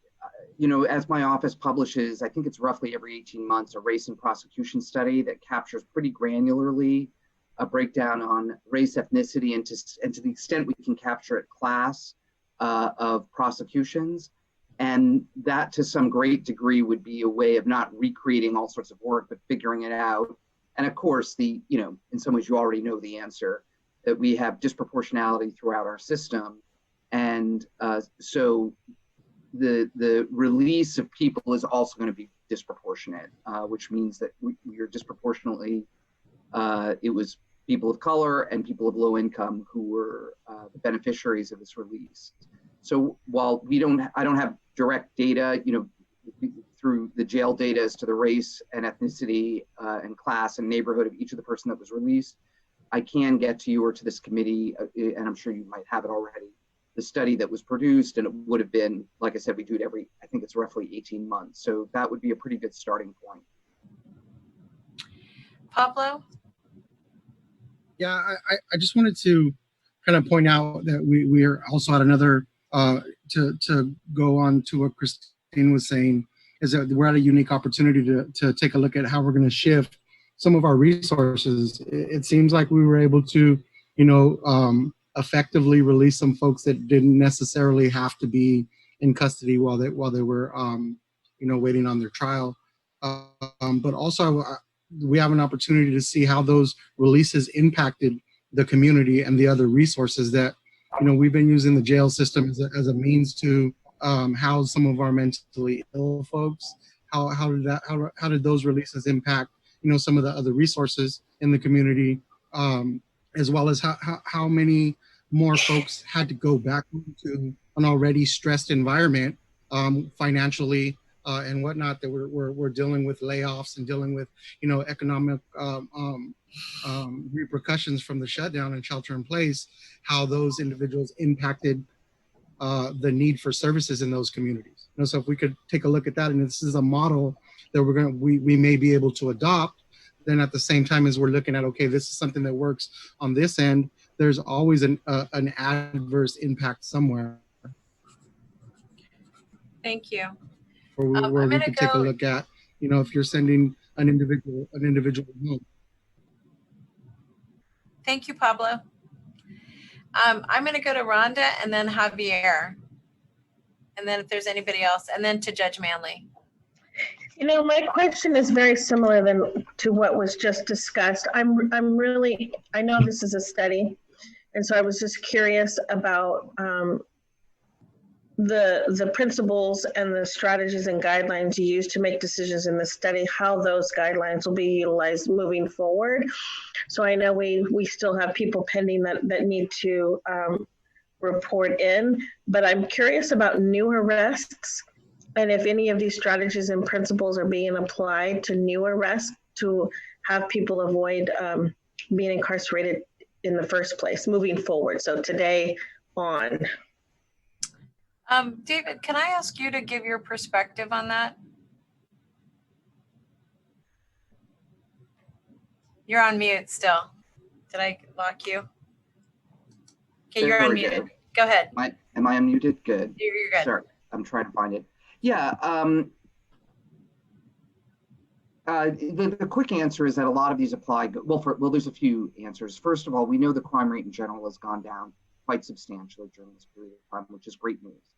as my office publishes, I think it's roughly every 18 months, a race and prosecution study that captures pretty granularly a breakdown on race, ethnicity, and to the extent we can capture it, class of prosecutions. And that to some great degree would be a way of not recreating all sorts of work, but figuring it out. And of course, in some ways you already know the answer, that we have disproportionality throughout our system. And so the release of people is also going to be disproportionate, which means that we are disproportionately, it was people of color and people of low income who were the beneficiaries of this release. So while I don't have direct data, through the jail data as to the race and ethnicity and class and neighborhood of each of the person that was released, I can get to you or to this committee, and I'm sure you might have it already, the study that was produced, and it would have been, like I said, we do it every, I think it's roughly 18 months. So that would be a pretty good starting point. Pablo? Yeah, I just wanted to kind of point out that we are also at another, to go on to what Christine was saying, is that we're at a unique opportunity to take a look at how we're going to shift some of our resources. It seems like we were able to, effectively release some folks that didn't necessarily have to be in custody while they were, waiting on their trial. But also, we have an opportunity to see how those releases impacted the community and the other resources that, we've been using the jail system as a means to house some of our mentally ill folks. How did those releases impact, some of the other resources in the community, as well as how many more folks had to go back into an already stressed environment financially and whatnot, that we're dealing with layoffs and dealing with, economic repercussions from the shutdown and shelter in place, how those individuals impacted the need for services in those communities. So if we could take a look at that, and this is a model that we may be able to adopt, then at the same time as we're looking at, okay, this is something that works on this end, there's always an adverse impact somewhere. Thank you. Where we could take a look at, if you're sending an individual home. Thank you, Pablo. I'm going to go to Rhonda and then Javier. And then if there's anybody else, and then to Judge Manley. You know, my question is very similar to what was just discussed. I know this is a study, and so I was just curious about the principles and the strategies and guidelines you use to make decisions in the study, how those guidelines will be utilized moving forward. So I know we still have people pending that need to report in, but I'm curious about new arrests and if any of these strategies and principles are being applied to new arrests to have people avoid being incarcerated in the first place moving forward. So today on. David, can I ask you to give your perspective on that? You're on mute still. Did I lock you? Okay, you're Very unmuted. good. Go ahead. Am I unmuted? Good. You're good. Sorry, I'm trying to find it. Yeah. The quick answer is that a lot of these apply. Well, there's a few answers. First of all, we know the crime rate in general has gone down quite substantially during this period of time, which is great news.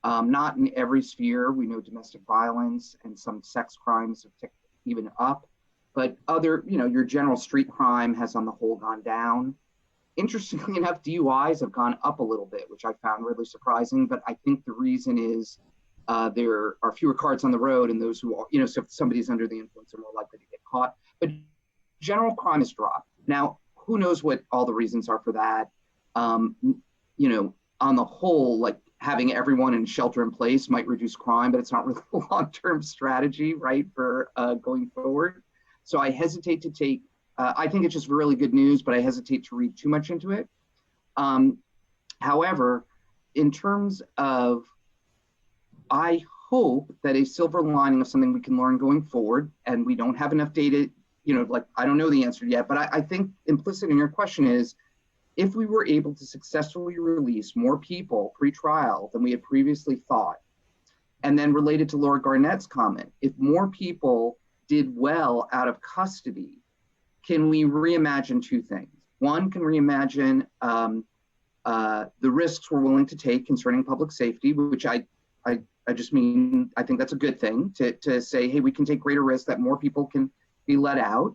Not in every sphere. We know domestic violence and some sex crimes have ticked even up, but other, your general street crime has on the whole gone down. Interestingly enough, DUIs have gone up a little bit, which I found really surprising, but I think the reason is there are fewer cars on the road, and those who are, so if somebody's under the influence are more likely to get caught. But general crime has dropped. Now, who knows what all the reasons are for that? On the whole, like having everyone in shelter in place might reduce crime, but it's not really a long-term strategy, right, for going forward. So I hesitate to take, I think it's just really good news, but I hesitate to read too much into it. However, in terms of, I hope that a silver lining of something we can learn going forward, and we don't have enough data, I don't know the answer yet, but I think implicit in your question is, if we were able to successfully release more people pre-trial than we had previously thought, and then related to Laura Garnett's comment, if more people did well out of custody, can we reimagine two things? One, can reimagine the risks we're willing to take concerning public safety, which I just mean, I think that's a good thing to say, hey, we can take greater risks that more people can be let out.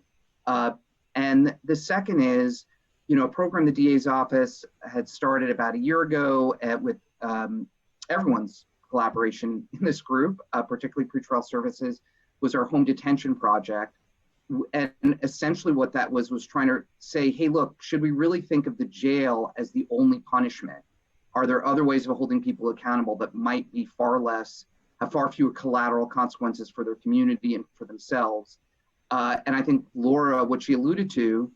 And the second is, a program the DA's office had started about a year ago with everyone's collaboration in this group, particularly pretrial services, was our home detention project. And essentially what that was trying to say, hey, look, should we really think of the jail as the only punishment? Are there other ways of holding people accountable that might be have far fewer collateral consequences for their community and for themselves? And I think Laura, what she alluded to,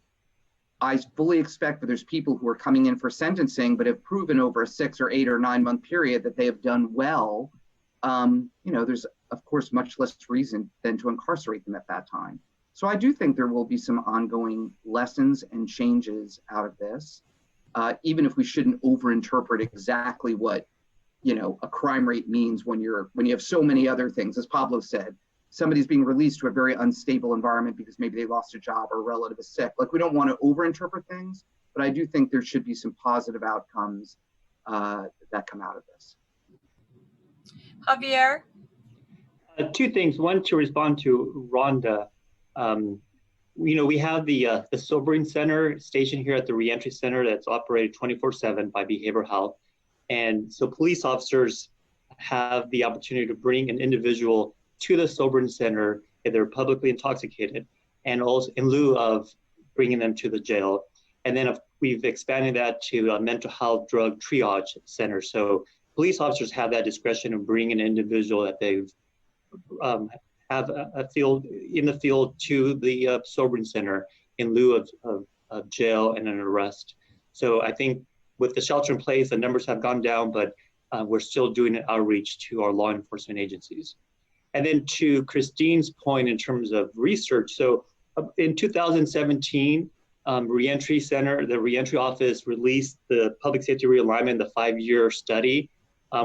I fully expect that there's people who are coming in for sentencing, but have proven over a 6 or 8 or 9 month period that they have done well. There's of course much less reason than to incarcerate them at that time. So I do think there will be some ongoing lessons and changes out of this, even if we shouldn't overinterpret exactly what, a crime rate means when you have so many other things. As Pablo said, somebody's being released to a very unstable environment because maybe they lost a job or a relative is sick. Like, we don't want to overinterpret things, but I do think there should be some positive outcomes that come out of this. Javier? Two things. One, to respond to Rhonda. We have the Sobering Center stationed here at the Reentry Center that's operated 24/7 by Behavioral Health. And so police officers have the opportunity to bring an individual to the Sobering Center if they're publicly intoxicated, and also in lieu of bringing them to the jail. And then we've expanded that to a mental health drug triage center. So police officers have that discretion to bring an individual that they've have in the field to the Sobering Center in lieu of jail and an arrest. So I think with the shelter in place, the numbers have gone down, but we're still doing an outreach to our law enforcement agencies. And then to Christine's point in terms of research, so in 2017, Reentry Center, the Reentry Office released the Public Safety Realignment, the 5-year study.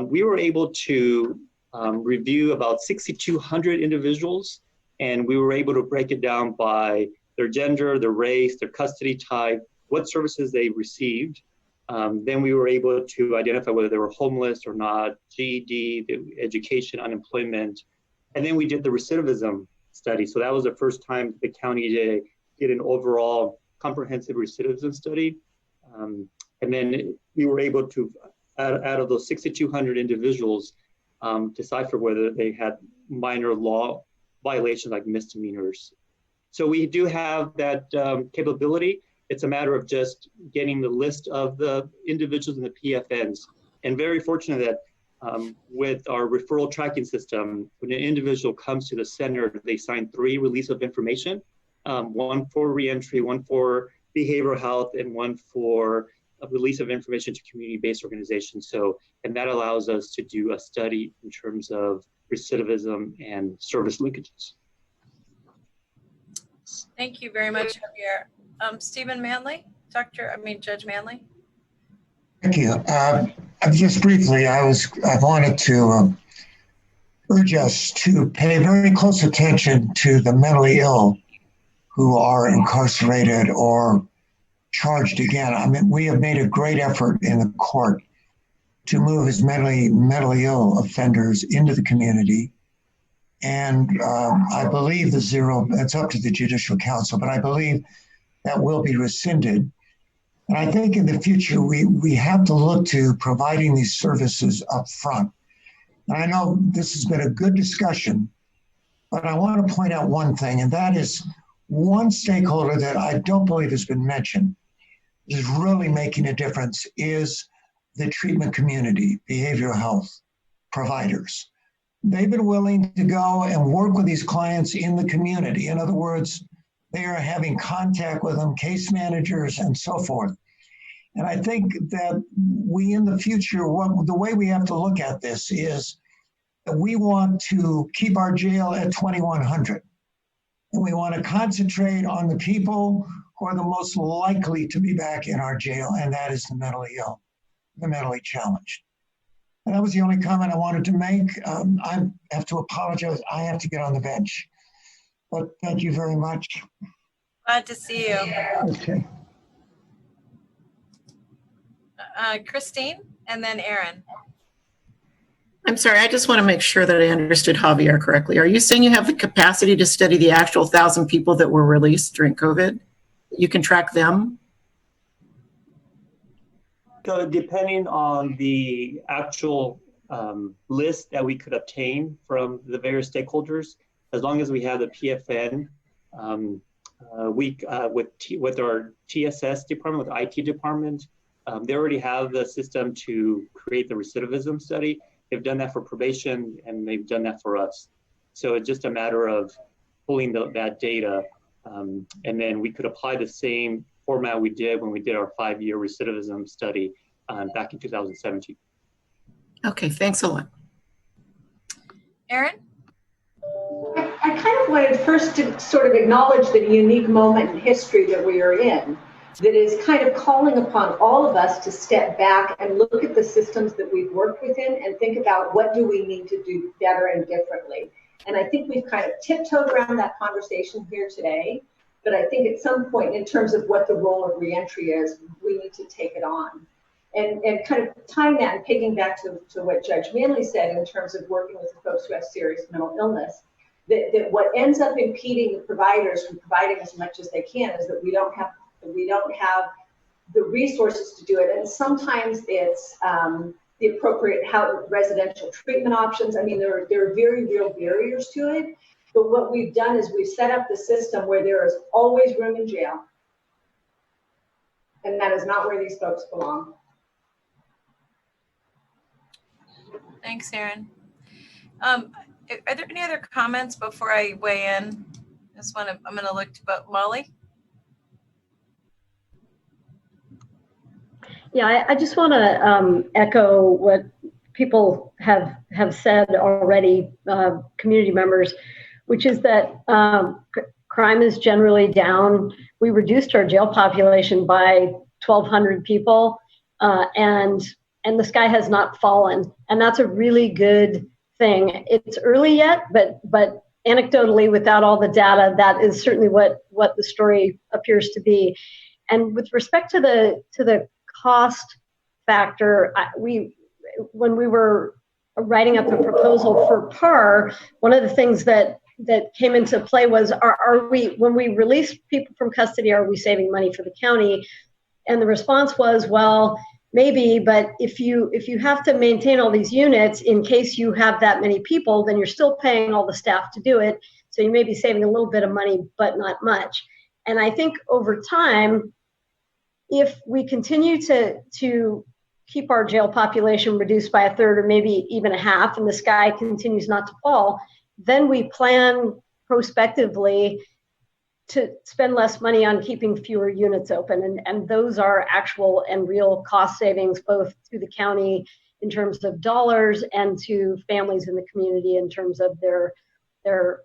We were able to review about 6,200 individuals, and we were able to break it down by their gender, their race, their custody type, what services they received. Then we were able to identify whether they were homeless or not, GED, education, unemployment. And then we did the recidivism study. So that was the first time the county did an overall comprehensive recidivism study. And then we were able to, out of those 6,200 individuals, decipher whether they had minor law violations like misdemeanors. So we do have that capability. It's a matter of just getting the list of the individuals in the PFNs. And very fortunate that with our referral tracking system, when an individual comes to the center, they sign 3 release of information, one for reentry, one for behavioral health, and one for a release of information to community-based organizations. So, and that allows us to do a study in terms of recidivism and service linkages. Thank you very much, Javier. Stephen Manley, Judge Manley. Thank you. Just briefly, I wanted to urge us to pay very close attention to the mentally ill who are incarcerated or charged again. I mean, we have made a great effort in the court to move as mentally ill offenders into the community. And I believe it's up to the Judicial Council, but I believe that will be rescinded. And I think in the future, we have to look to providing these services up front. And I know this has been a good discussion, but I want to point out one thing, and that is one stakeholder that I don't believe has been mentioned is really making a difference is the treatment community, behavioral health providers. They've been willing to go and work with these clients in the community. In other words, they are having contact with them, case managers, and so forth. And I think that we in the future, the way we have to look at this is that we want to keep our jail at 2,100. And we want to concentrate on the people who are the most likely to be back in our jail, and that is the mentally ill, the mentally challenged. And that was the only comment I wanted to make. I have to apologize. I have to get on the bench. But thank you very much. Glad to see you. Okay. Christine, and then Aaron. I'm sorry, I just want to make sure that I understood Javier correctly. Are you saying you have the capacity to study the actual 1,000 people that were released during COVID? You can track them? So depending on the actual list that we could obtain from the various stakeholders, as long as we have the PFN, with our TSS department, with the IT department, they already have the system to create the recidivism study. They've done that for probation, and they've done that for us. So it's just a matter of pulling that data, and then we could apply the same format we did when we did our 5-year recidivism study back in 2017. Okay, thanks a lot. Aaron? I kind of wanted first to sort of acknowledge the unique moment in history that we are in, that is kind of calling upon all of us to step back and look at the systems that we've worked within and think about what do we need to do better and differently. And I think we've kind of tiptoed around that conversation here today, but I think at some point in terms of what the role of reentry is, we need to take it on. And kind of tying that and picking back to what Judge Manley said in terms of working with the folks who have serious mental illness, that what ends up impeding the providers from providing as much as they can is that we don't have the resources to do it. And sometimes it's the appropriate residential treatment options. I mean, there are very real barriers to it. But what we've done is we've set up the system where there is always room in jail. And that is not where these folks belong. Thanks, Aaron. Are there any other comments before I weigh in? I'm going to look to Molly. Yeah, I just want to echo what people have said already, community members, which is that crime is generally down. We reduced our jail population by 1,200 people, and the sky has not fallen, and that's a really good thing. It's early yet, but anecdotally, without all the data, that is certainly what the story appears to be. And with respect to the cost factor, when we were writing up the proposal for PAR, one of the things that came into play was, are we, when we release people from custody, are we saving money for the county? And the response was, well, maybe, but if you have to maintain all these units in case you have that many people, then you're still paying all the staff to do it. So you may be saving a little bit of money, but not much. And I think over time, if we continue to keep our jail population reduced by a third or maybe even a half, and the sky continues not to fall, then we plan prospectively to spend less money on keeping fewer units open. And those are actual and real cost savings, both to the county in terms of dollars and to families in the community in terms of their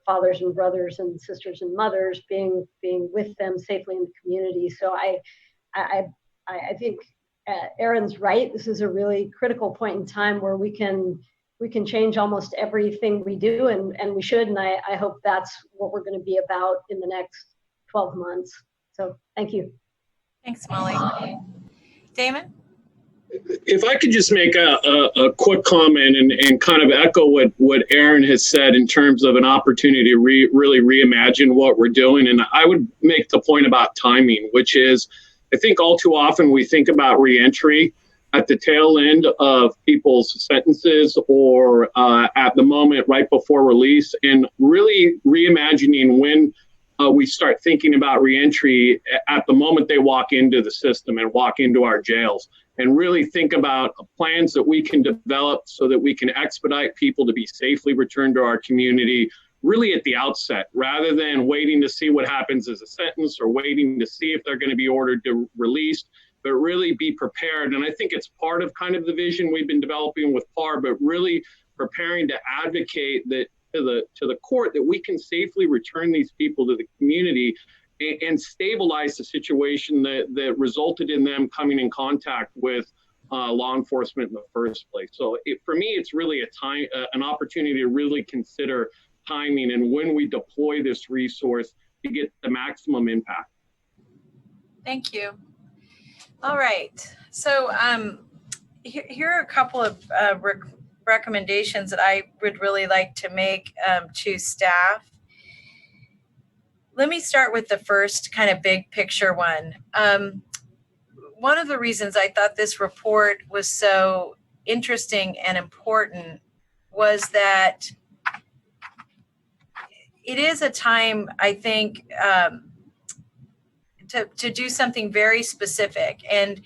fathers and brothers and sisters and mothers being with them safely in the community. So I think Erin's right. This is a really critical point in time where we can change almost everything we do, and we should. And I hope that's what we're going to be about in the next 12 months. So thank you. Thanks, Molly. Damon? If I could just make a quick comment and kind of echo what Erin has said in terms of an opportunity to really reimagine what we're doing. And I would make the point about timing, which is, I think all too often we think about reentry at the tail end of people's sentences or at the moment right before release, and really reimagining when we start thinking about reentry at the moment they walk into the system and walk into our jails, and really think about plans that we can develop so that we can expedite people to be safely returned to our community really at the outset, rather than waiting to see what happens as a sentence or waiting to see if they're going to be ordered to released, but really be prepared. And I think it's part of kind of the vision we've been developing with PAR, but really preparing to advocate that to the court that we can safely return these people to the community and stabilize the situation that resulted in them coming in contact with law enforcement in the first place. So for me, it's really an opportunity to really consider timing and when we deploy this resource to get the maximum impact. Thank you. All right. So here are a couple of recommendations that I would really like to make to staff. Let me start with the first kind of big picture one. One of the reasons I thought this report was so interesting and important was that it is a time, I think, to do something very specific. And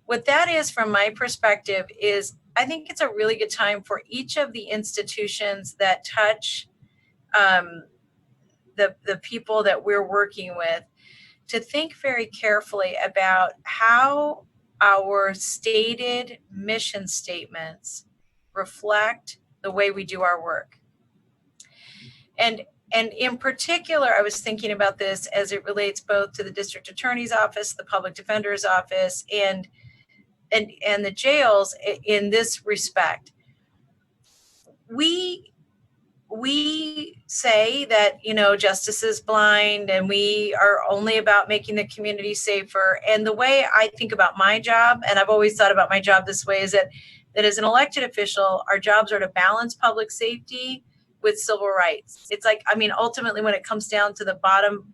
what that is from my perspective is I think it's a really good time for each of the institutions that touch the people that we're working with to think very carefully about how our stated mission statements reflect the way we do our work. And in particular, I was thinking about this as it relates both to the district attorney's office, the public defender's office, and the jails in this respect. We say that, justice is blind and we are only about making the community safer. And the way I think about my job, and I've always thought about my job this way, is that as an elected official, our jobs are to balance public safety with civil rights. It's like, ultimately when it comes down to the bottom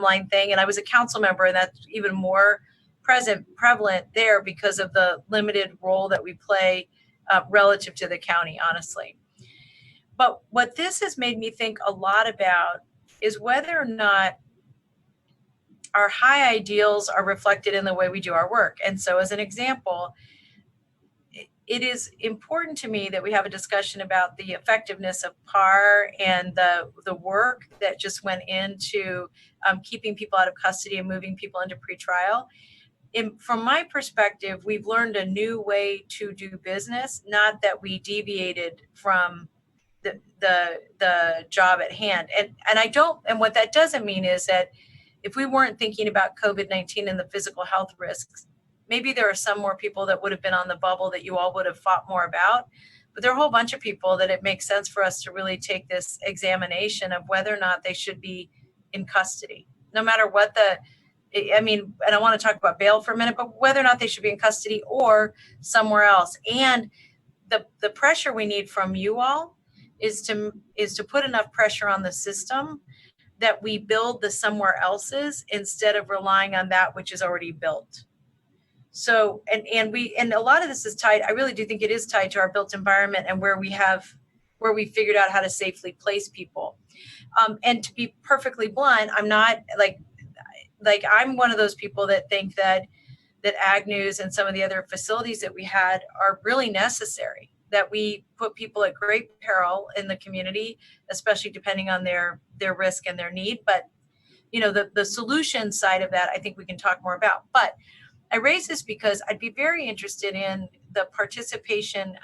line thing, and I was a council member, and that's even more prevalent there because of the limited role that we play relative to the county, honestly. But what this has made me think a lot about is whether or not our high ideals are reflected in the way we do our work. And so as an example, it is important to me that we have a discussion about the effectiveness of PAR and the work that just went into keeping people out of custody and moving people into pretrial. From my perspective, we've learned a new way to do business, not that we deviated from the job at hand. And what that doesn't mean is that if we weren't thinking about COVID-19 and the physical health risks, maybe there are some more people that would have been on the bubble that you all would have fought more about. But there are a whole bunch of people that it makes sense for us to really take this examination of whether or not they should be in custody, no matter what I mean, and I want to talk about bail for a minute, but whether or not they should be in custody or somewhere else. And the pressure we need from you all is to put enough pressure on the system that we build the somewhere else's instead of relying on that which is already built. So, and a lot of this is tied, I really do think it is tied to our built environment and where we figured out how to safely place people. And to be perfectly blunt, I'm not like I'm one of those people that think that Agnew's and some of the other facilities that we had are really necessary, that we put people at great peril in the community, especially depending on their risk and their need. But, you know, the solution side of that, I think we can talk more about. But I raise this because I'd be very interested in the participation,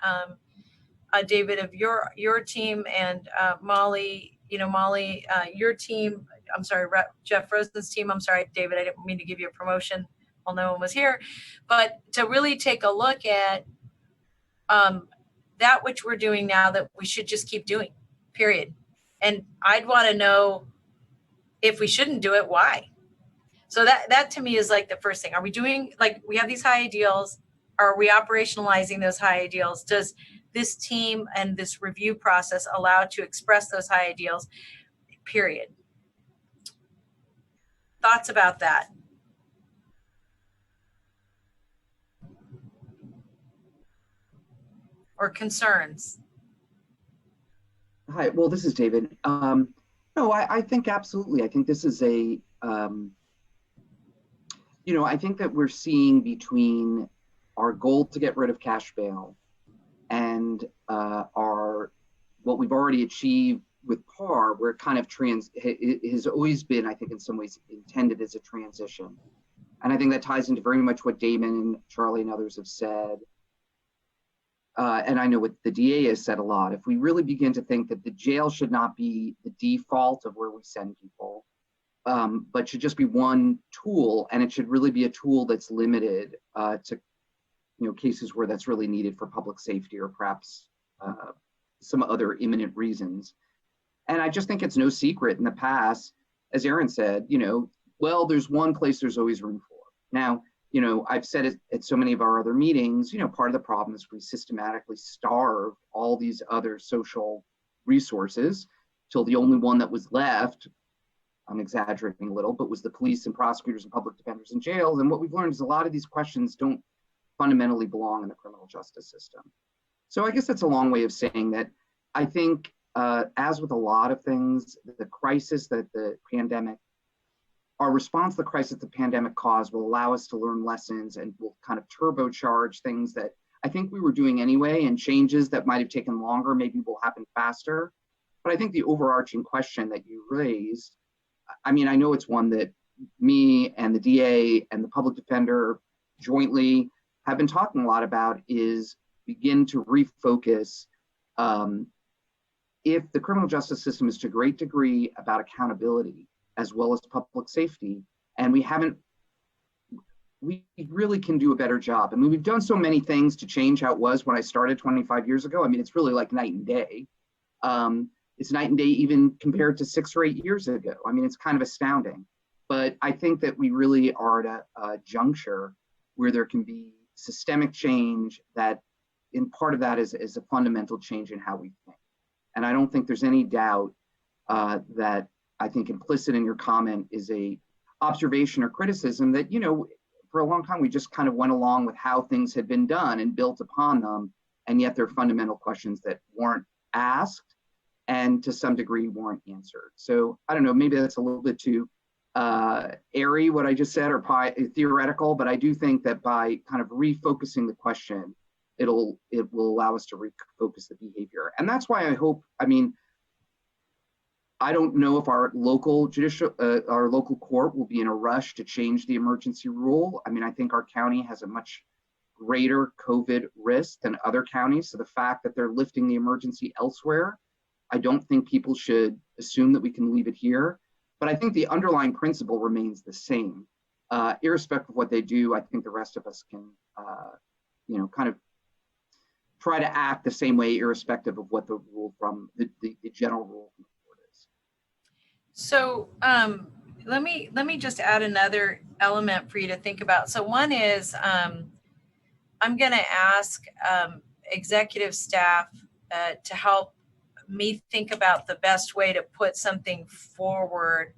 David, of your team and Molly, your team, I'm sorry, Jeff Rosen's team. I'm sorry, David, I didn't mean to give you a promotion while no one was here, but to really take a look at that which we're doing now that we should just keep doing, period. And I'd want to know if we shouldn't do it, why? So that to me is like the first thing. Are we doing, like, we have these high ideals, are we operationalizing those high ideals? Does this team and this review process allow to express those high ideals, period? Thoughts about that? Or concerns? Hi, well, this is David. No, I think absolutely. I think this is a, I think that we're seeing between our goal to get rid of cash bail and what we've already achieved with PAR, where it kind of it has always been, I think, in some ways intended as a transition. And I think that ties into very much what Damon and Charlie and others have said. And I know what the DA has said a lot. If we really begin to think that the jail should not be the default of where we send people, but should just be one tool, and it should really be a tool that's limited to cases where that's really needed for public safety or perhaps some other imminent reasons. And I just think it's no secret in the past, as Aaron said, well, there's one place there's always room for. Now, I've said it at so many of our other meetings, part of the problem is we systematically starve all these other social resources till the only one that was left, I'm exaggerating a little, but was the police and prosecutors and public defenders in jails. And what we've learned is a lot of these questions don't fundamentally belong in the criminal justice system. So I guess that's a long way of saying that I think, as with a lot of things, the crisis that the pandemic, our response to the crisis the pandemic caused will allow us to learn lessons and will kind of turbocharge things that I think we were doing anyway, and changes that might have taken longer maybe will happen faster. But I think the overarching question that you raised, I mean, I know it's one that me and the DA and the public defender jointly have been talking a lot about, is begin to refocus. If the criminal justice system is to a great degree about accountability as well as public safety, and we really can do a better job. I mean, we've done so many things to change how it was when I started 25 years ago. I mean, it's really like night and day. It's night and day even compared to 6 or 8 years ago. I mean, it's kind of astounding. But I think that we really are at a juncture where there can be systemic change that, in part of that is a fundamental change in how we think. And I don't think there's any doubt that I think implicit in your comment is a observation or criticism that, for a long time, we just kind of went along with how things had been done and built upon them. And yet there are fundamental questions that weren't asked and to some degree weren't answered. So I don't know, maybe that's a little bit too airy what I just said, or theoretical, but I do think that by kind of refocusing the question, it will allow us to refocus the behavior. And that's why I hope, I don't know if our local court will be in a rush to change the emergency rule. I mean, I think our county has a much greater COVID risk than other counties. So the fact that they're lifting the emergency elsewhere, I don't think people should assume that we can leave it here. But I think the underlying principle remains the same. Irrespective of what they do, I think the rest of us can, kind of try to act the same way, irrespective of what the rule from the general rule from the court is. So let me just add another element for you to think about. So one is, I'm going to ask executive staff to help me think about the best way to put something forward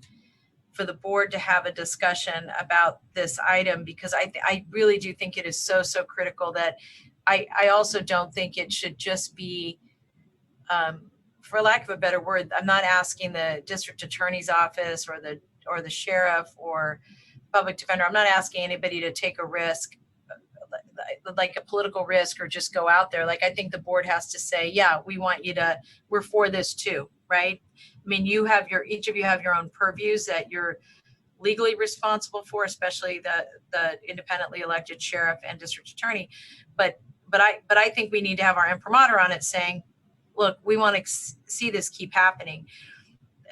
for the board to have a discussion about this item, because I really do think it is so critical that I also don't think it should just be, for lack of a better word, I'm not asking the district attorney's office or the sheriff or public defender. I'm not asking anybody to take a risk, like a political risk, or just go out there. Like, I think the board has to say, yeah, we want you to, we're for this too, right? I mean, each of you have your own purviews that you're legally responsible for, especially the independently elected sheriff and district attorney. But I think we need to have our imprimatur on it saying, look, we want to see this keep happening.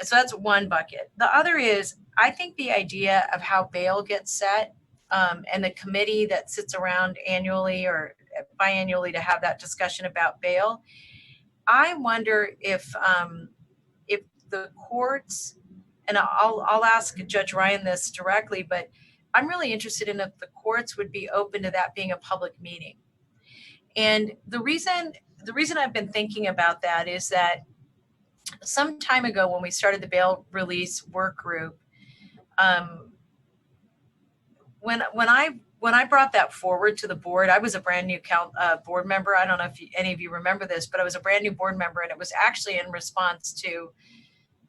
So that's one bucket. The other is, I think the idea of how bail gets set, and the committee that sits around annually or biannually to have that discussion about bail. I wonder if the courts, and I'll ask Judge Ryan this directly, but I'm really interested in if the courts would be open to that being a public meeting. And the reason I've been thinking about that is that some time ago when we started the bail release work group, when I brought that forward to the board, I was a brand new board member. I don't know if any of you remember this, but I was a brand new board member, and it was actually in response to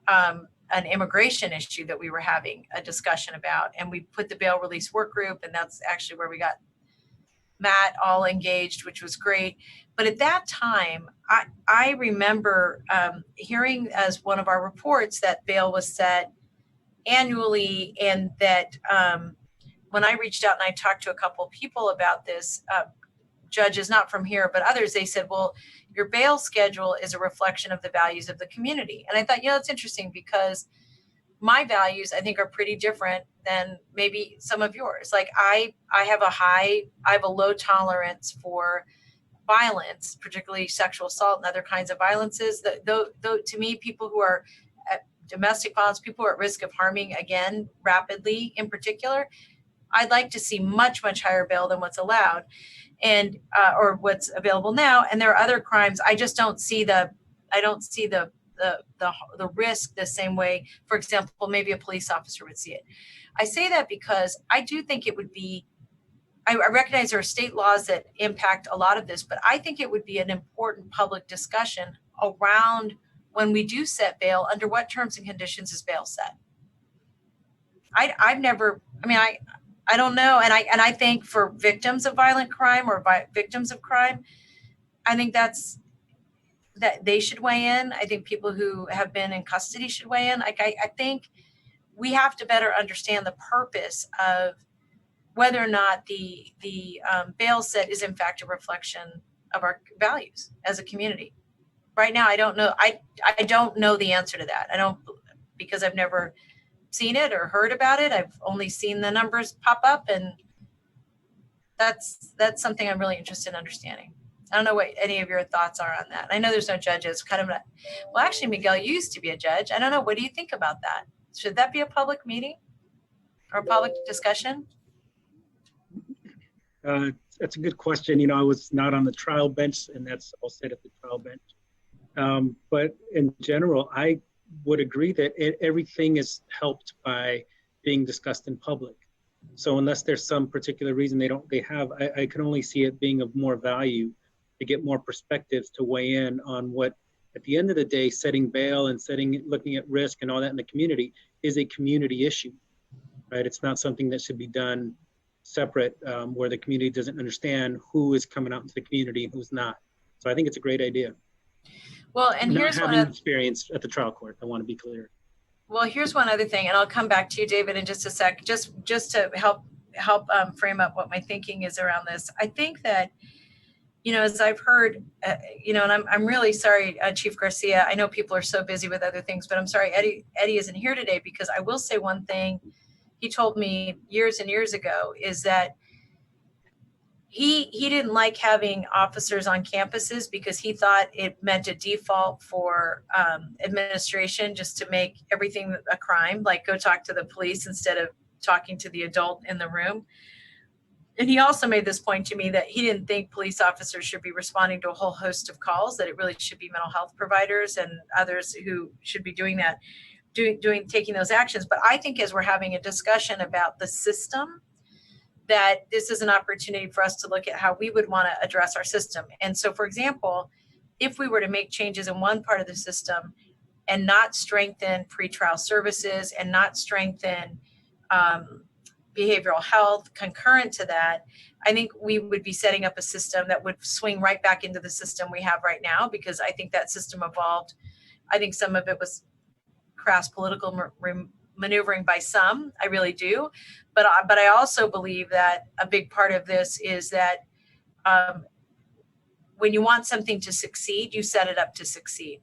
an immigration issue that we were having a discussion about. And we put the bail release work group, and that's actually where we got Matt all engaged, which was great. But at that time, I remember hearing as one of our reports that bail was set annually, and that when I reached out and I talked to a couple of people about this, judges not from here, but others, they said, well, your bail schedule is a reflection of the values of the community. And I thought, it's interesting, because my values, I think, are pretty different than maybe some of yours. Like I have a low tolerance for violence, particularly sexual assault and other kinds of violences. Though to me, people who are domestic violence, people who are at risk of harming again rapidly in particular, I'd like to see much higher bail than what's allowed, and or what's available now. And there are other crimes I just don't see the risk the same way. For example, maybe a police officer would see it. I say that because I do think it would be, I recognize there are state laws that impact a lot of this, but I think it would be an important public discussion around when we do set bail, under what terms and conditions is bail set? I don't know. And I think for victims of violent crime or victims of crime, I think that they should weigh in. I think people who have been in custody should weigh in. I think we have to better understand the purpose of whether or not the bail set is in fact a reflection of our values as a community. Right now, I don't know. I don't know the answer to that. I don't, because I've never seen it or heard about it. I've only seen the numbers pop up, and that's something I'm really interested in understanding. I don't know what any of your thoughts are on that. I know there's no judges. Well, actually, Miguel, you used to be a judge. I don't know. What do you think about that? Should that be a public meeting or a public discussion? That's a good question. I was not on the trial bench, and that's all said at the trial bench. But in general, I would agree that everything is helped by being discussed in public. So unless there's some particular reason I can only see it being of more value to get more perspectives to weigh in on what, at the end of the day, setting bail and looking at risk and all that in the community is a community issue, right? It's not something that should be done separate, where the community doesn't understand who is coming out into the community and who's not. So I think it's a great idea. Well, and here's not having experience at the trial court, I want to be clear. Well, here's one other thing, and I'll come back to you, David, in just a sec, just to help frame up what my thinking is around this. I think that, as I've heard, and I'm really sorry, Chief Garcia, I know people are so busy with other things, but I'm sorry Eddie isn't here today, because I will say one thing he told me years and years ago is that, he didn't like having officers on campuses because he thought it meant a default for administration just to make everything a crime, like go talk to the police instead of talking to the adult in the room. And he also made this point to me that he didn't think police officers should be responding to a whole host of calls, that it really should be mental health providers and others who should be doing that, taking those actions. But I think as we're having a discussion about the system, that this is an opportunity for us to look at how we would want to address our system. And so, for example, if we were to make changes in one part of the system and not strengthen pretrial services and not strengthen behavioral health concurrent to that, I think we would be setting up a system that would swing right back into the system we have right now, because I think that system evolved. I think some of it was crass political maneuvering by some, I really do. But I also believe that a big part of this is that when you want something to succeed, you set it up to succeed.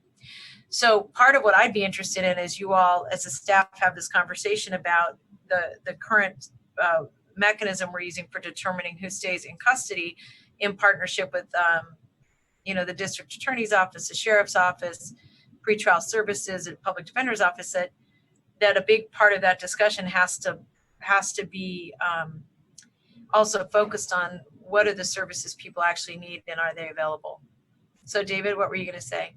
So part of what I'd be interested in is you all as a staff have this conversation about the current mechanism we're using for determining who stays in custody in partnership with the district attorney's office, the sheriff's office, pretrial services, and public defender's office, that a big part of that discussion has to be also focused on what are the services people actually need and are they available. So David, what were you going to say?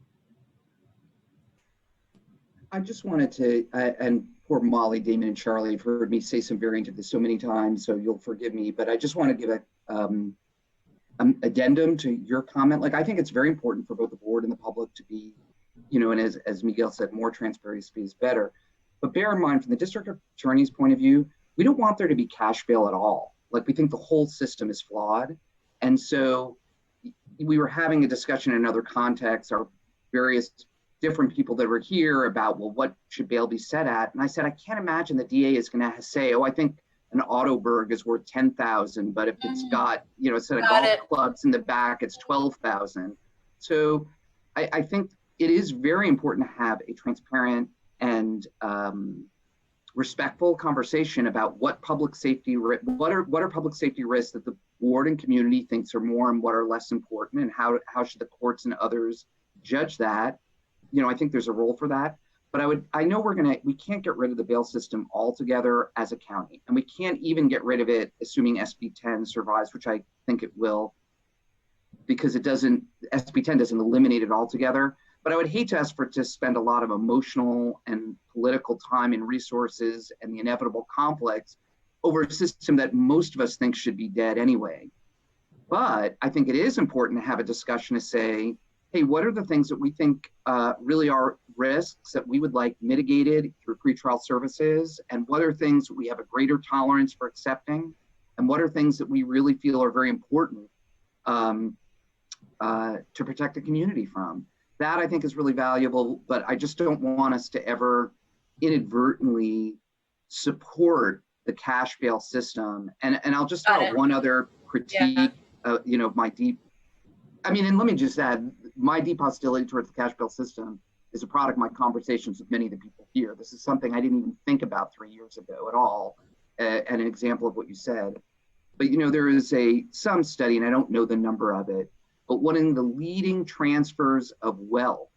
I just wanted to, and poor Molly, Damon, and Charlie have heard me say some variant of this so many times, so you'll forgive me, but I just want to give an addendum to your comment. Like, I think it's very important for both the board and the public to be, and as Miguel said, more transparency is better. But bear in mind, from the district attorney's point of view, we don't want there to be cash bail at all. Like, we think the whole system is flawed. And so we were having a discussion in another context, our various different people that were here about, well, what should bail be set at? And I said, I can't imagine the DA is going to say, oh, I think an Autoberg is worth 10,000, but if it's got, a set of golf clubs in the back, it's 12,000. So I think it is very important to have a transparent and respectful conversation about what public safety, what are public safety risks that the board and community thinks are more and what are less important, and how should the courts and others judge that. I think there's a role for that, but I know we can't get rid of the bail system altogether as a county, and we can't even get rid of it assuming SB 10 survives, which I think it will, because SB 10 doesn't eliminate it altogether. But I would hate to ask for it to spend a lot of emotional and political time and resources and the inevitable conflicts over a system that most of us think should be dead anyway. But I think it is important to have a discussion to say, hey, what are the things that we think really are risks that we would like mitigated through pretrial services? And what are things that we have a greater tolerance for accepting? And what are things that we really feel are very important to protect the community from? That I think is really valuable, but I just don't want us to ever inadvertently support the cash bail system. And I'll just throw out one other critique, my deep, and let me just add, my deep hostility towards the cash bail system is a product of my conversations with many of the people here. This is something I didn't even think about 3 years ago at all, and an example of what you said. But there is some study, and I don't know the number of it, but one of the leading transfers of wealth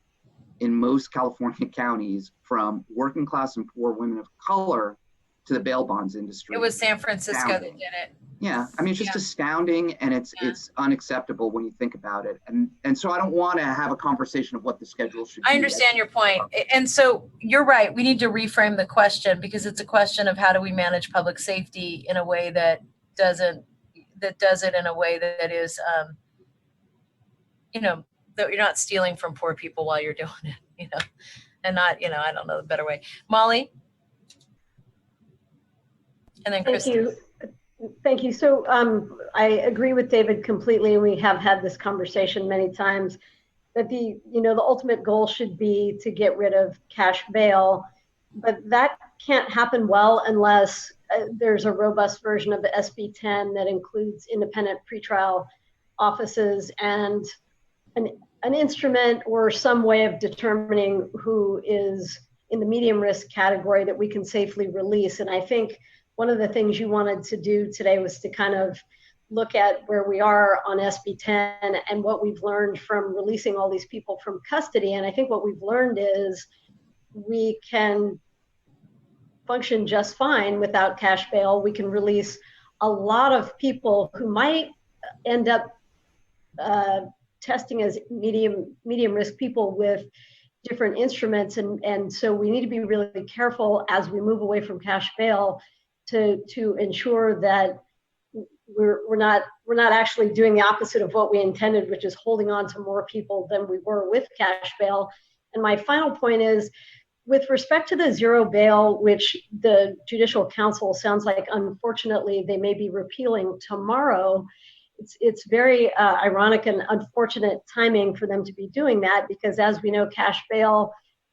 in most California counties from working class and poor women of color to the bail bonds industry. It was San Francisco that did it. Yeah, it's just astounding, and it's unacceptable when you think about it. And so I don't want to have a conversation of what the schedule should be. I understand your point. And so you're right. We need to reframe the question, because it's a question of how do we manage public safety in a way that does it in a way that is, that you're not stealing from poor people while you're doing it, and not, I don't know the better way. Molly? And then Kristen. Thank you. So I agree with David completely, and we have had this conversation many times, that the ultimate goal should be to get rid of cash bail, but that can't happen well unless there's a robust version of the SB 10 that includes independent pretrial offices and an instrument or some way of determining who is in the medium risk category that we can safely release. And I think one of the things you wanted to do today was to kind of look at where we are on SB 10 and what we've learned from releasing all these people from custody. And I think what we've learned is we can function just fine without cash bail. We can release a lot of people who might end up testing as medium risk people with different instruments. And so we need to be really careful as we move away from cash bail to ensure that we're not actually doing the opposite of what we intended, which is holding on to more people than we were with cash bail. And my final point is, with respect to the zero bail, which the Judicial Council sounds like, unfortunately, they may be repealing tomorrow, it's very ironic and unfortunate timing for them to be doing that, because as we know, cash bail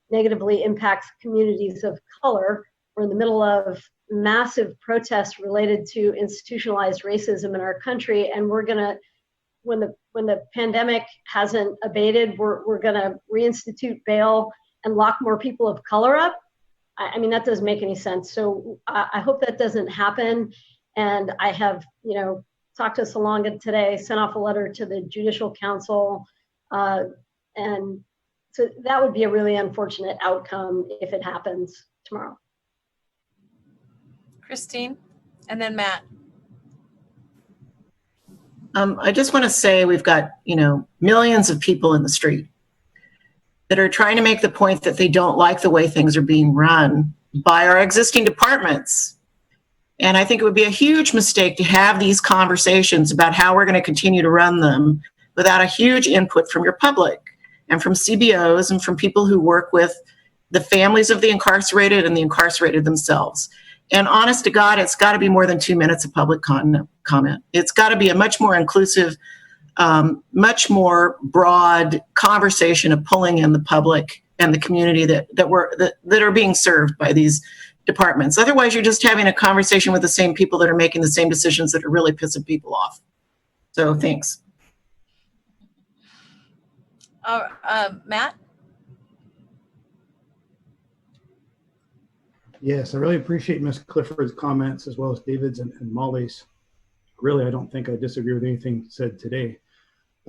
negatively impacts communities of color. We're in the middle of massive protests related to institutionalized racism in our country, and we're gonna, when the pandemic hasn't abated, we're gonna reinstitute bail and lock more people of color up. I mean, that doesn't make any sense. So I hope that doesn't happen. And I have, talked to Salonga today, sent off a letter to the Judicial Council. And so that would be a really unfortunate outcome if it happens tomorrow. Christine, and then Matt. I just want to say we've got, millions of people in the street that are trying to make the point that they don't like the way things are being run by our existing departments. And I think it would be a huge mistake to have these conversations about how we're going to continue to run them without a huge input from your public and from CBOs and from people who work with the families of the incarcerated and the incarcerated themselves. And honest to God, it's got to be more than 2 minutes of public comment. It's got to be a much more inclusive, much more broad conversation of pulling in the public and the community that are being served by these departments. Otherwise, you're just having a conversation with the same people that are making the same decisions that are really pissing people off. So thanks. Matt? Yes, I really appreciate Ms. Clifford's comments as well as David's and Molly's. Really, I don't think I disagree with anything said today.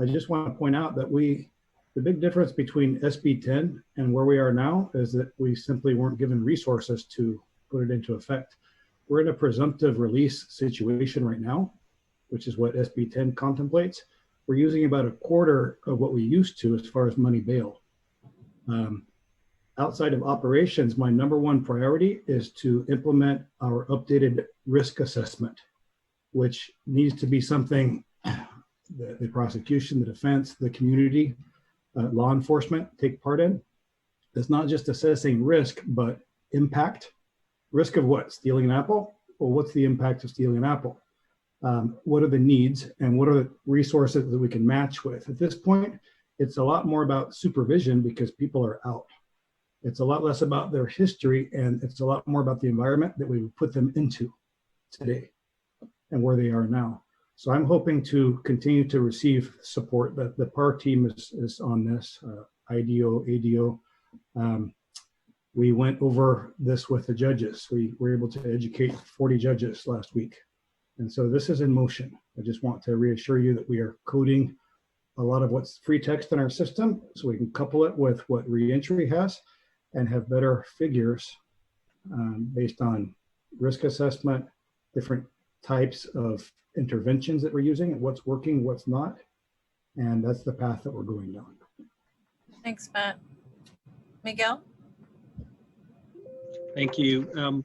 I just want to point out that the big difference between SB 10 and where we are now is that we simply weren't given resources to put it into effect. We're in a presumptive release situation right now, which is what SB 10 contemplates. We're using about a quarter of what we used to as far as money bail. Outside of operations, my number one priority is to implement our updated risk assessment, which needs to be something the prosecution, the defense, the community, law enforcement take part in. It's not just assessing risk, but impact. Risk of what? Stealing an apple? Well, what's the impact of stealing an apple? What are the needs and what are the resources that we can match with? At this point, it's a lot more about supervision because people are out. It's a lot less about their history, and it's a lot more about the environment that we would put them into today and where they are now. So I'm hoping to continue to receive support. The PAR team is on this, IDO, ADO. We went over this with the judges. We were able to educate 40 judges last week. And so this is in motion. I just want to reassure you that we are coding a lot of what's free text in our system so we can couple it with what reentry has and have better figures based on risk assessment, different types of interventions that we're using, and what's working, what's not. And that's the path that we're going down. Thanks, Matt. Miguel? Thank you.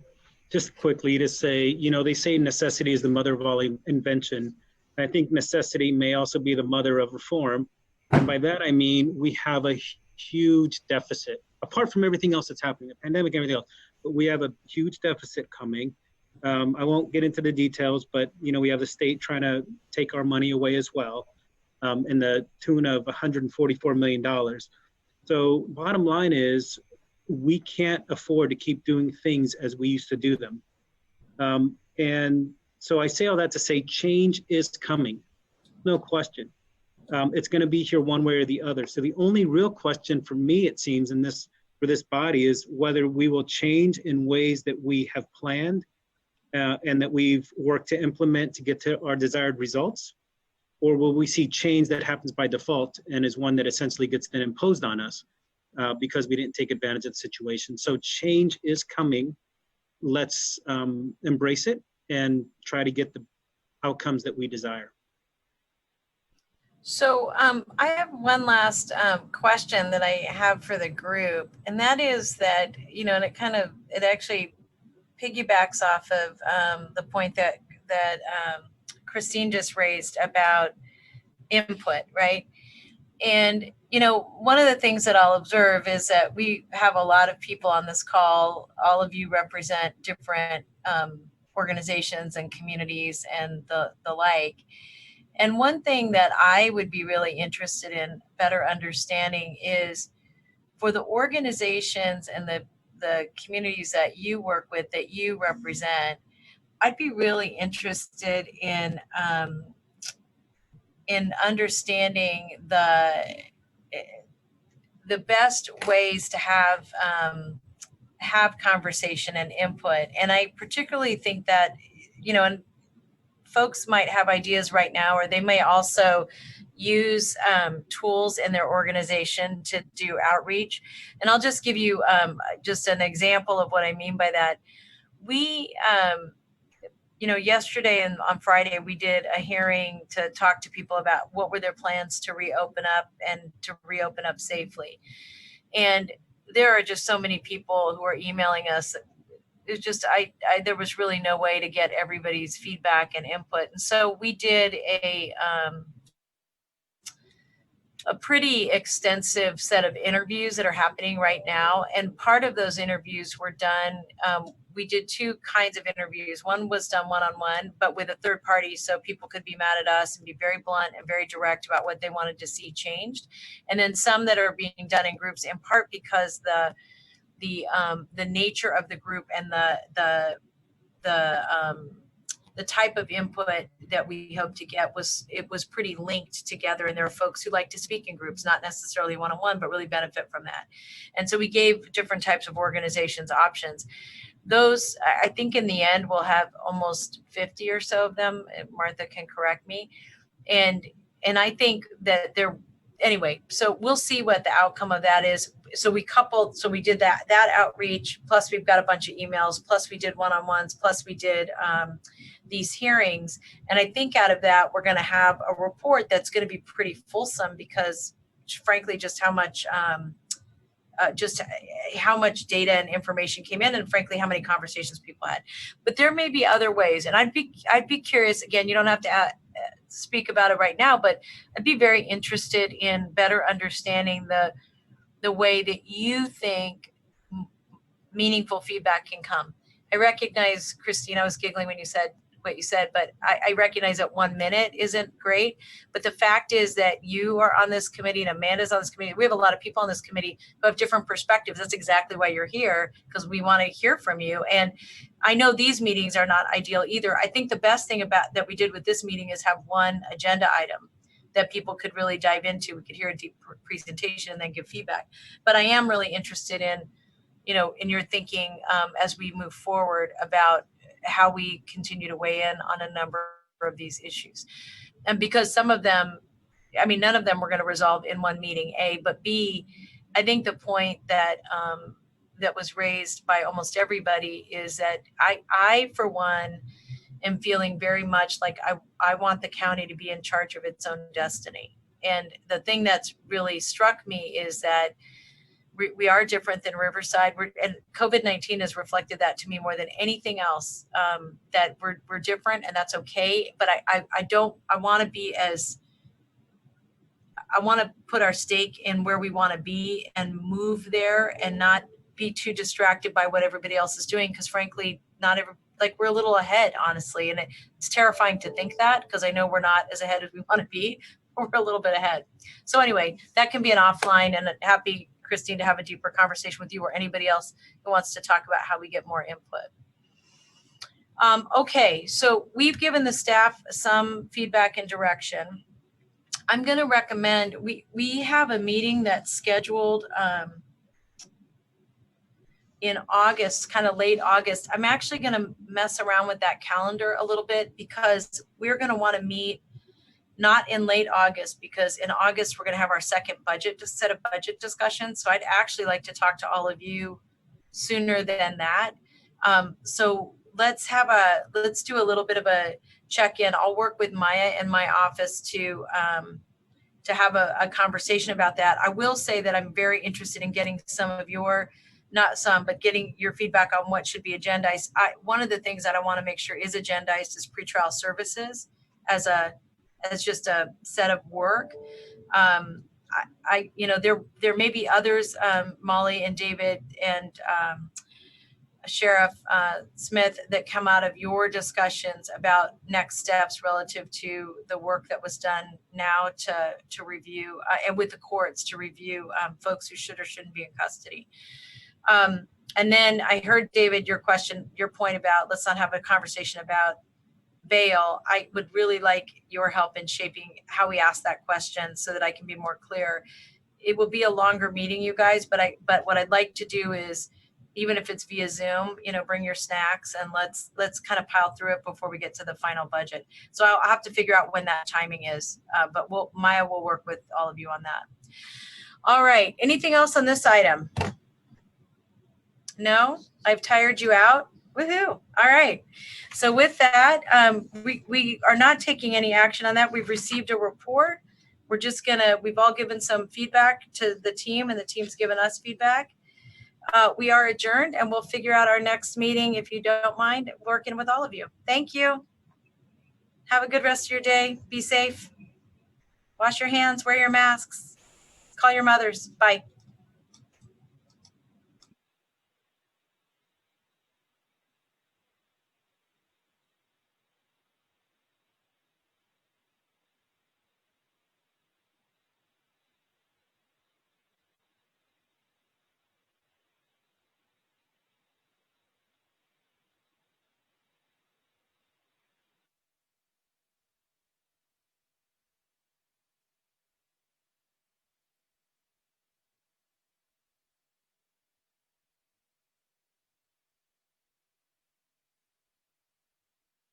Just quickly to say, they say necessity is the mother of all invention. And I think necessity may also be the mother of reform. And by that, I mean, we have a huge deficit, apart from everything else that's happening, the pandemic, everything else, but we have a huge deficit coming. I won't get into the details, but we have the state trying to take our money away as well, in the tune of $144 million. So bottom line is, we can't afford to keep doing things as we used to do them. And so I say all that to say change is coming, no question. It's going to be here one way or the other. So the only real question for me, it seems, for this body is whether we will change in ways that we have planned and that we've worked to implement to get to our desired results? Or will we see change that happens by default and is one that essentially gets then imposed on us because we didn't take advantage of the situation? So change is coming. Let's embrace it and try to get the outcomes that we desire. So I have one last question that I have for the group, and that is that, you know, and it actually piggybacks off of the point that Christine just raised about input, right? And, you know, one of the things that I'll observe is that we have a lot of people on this call. All of you represent different organizations and communities and the like. And one thing that I would be really interested in better understanding is for the organizations and the communities that you work with, that you represent, I'd be really interested in understanding the best ways to have conversation and input. And I particularly think that, you know, and folks might have ideas right now, or they may also use tools in their organization to do outreach. And I'll just give you just an example of what I mean by that. We, you know, yesterday and on Friday, we did a hearing to talk to people about what were their plans to reopen up and to reopen up safely. And there are just so many people who are emailing us. It's just, there was really no way to get everybody's feedback and input. And so we did a pretty extensive set of interviews that are happening right now. And part of those interviews were done, we did two kinds of interviews. One was done one-on-one, but with a third party, so people could be mad at us and be very blunt and very direct about what they wanted to see changed. And then some that are being done in groups, in part because the nature of the group and the type of input that we hope to get was pretty linked together. And there are folks who like to speak in groups, not necessarily one-on-one, but really benefit from that. And so we gave different types of organizations options. Those, I think in the end, we'll have almost 50 or so of them. Martha can correct me. And I think that anyway, so we'll see what the outcome of that is. So we did that outreach, plus we've got a bunch of emails, plus we did one-on-ones, plus we did these hearings. And I think out of that, we're going to have a report that's going to be pretty fulsome because frankly, just how much data and information came in, and frankly, how many conversations people had. But there may be other ways. And I'd be curious, again, you don't have to speak about it right now, but I'd be very interested in better understanding the way that you think meaningful feedback can come. I recognize, Christine, I was giggling when you said what you said, but I recognize that 1 minute isn't great. But the fact is that you are on this committee and Amanda's on this committee. We have a lot of people on this committee who have different perspectives. That's exactly why you're here, because we want to hear from you. And I know these meetings are not ideal either. I think the best thing about that we did with this meeting is have one agenda item that people could really dive into. We could hear a deep presentation and then give feedback. But I am really interested in, you know, in your thinking as we move forward about how we continue to weigh in on a number of these issues. And because some of them, I mean, none of them we're going to resolve in one meeting, A, but B, I think the point that that was raised by almost everybody is that I for one, am feeling very much like I want the county to be in charge of its own destiny. And the thing that's really struck me is that we are different than Riverside, and COVID-19 has reflected that to me more than anything else, that we're different, and that's okay. But I want to put our stake in where we want to be and move there and not be too distracted by what everybody else is doing. Because frankly, we're a little ahead, honestly. And it's terrifying to think that, because I know we're not as ahead as we want to be, but we're a little bit ahead. So anyway, that can be an offline, and happy, Christine, to have a deeper conversation with you or anybody else who wants to talk about how we get more input. Okay, so we've given the staff some feedback and direction. I'm going to recommend, we have a meeting that's scheduled in August, kind of late August, I'm actually going to mess around with that calendar a little bit, because we're going to want to meet not in late August, because in August we're going to have our second set of budget discussions. So I'd actually like to talk to all of you sooner than that. So let's do a little bit of a check-in. I'll work with Maya in my office to have a conversation about that. I will say that I'm very interested in getting getting your feedback on what should be agendized. One of the things that I want to make sure is agendized is pretrial services as just a set of work. There may be others, Molly and David and Sheriff Smith, that come out of your discussions about next steps relative to the work that was done now to review and with the courts to review folks who should or shouldn't be in custody. And then I heard, David, your point about let's not have a conversation about bail. I would really like your help in shaping how we ask that question so that I can be more clear. It will be a longer meeting, you guys, but what I'd like to do is, even if it's via Zoom, bring your snacks and let's kind of pile through it before we get to the final budget. So I'll have to figure out when that timing is, but Maya will work with all of you on that. All right, anything else on this item? No, I've tired you out. Woohoo. All right. So with that, we are not taking any action on that. We've received a report. We've all given some feedback to the team and the team's given us feedback. We are adjourned and we'll figure out our next meeting, if you don't mind, working with all of you. Thank you. Have a good rest of your day. Be safe. Wash your hands, wear your masks. Call your mothers. Bye.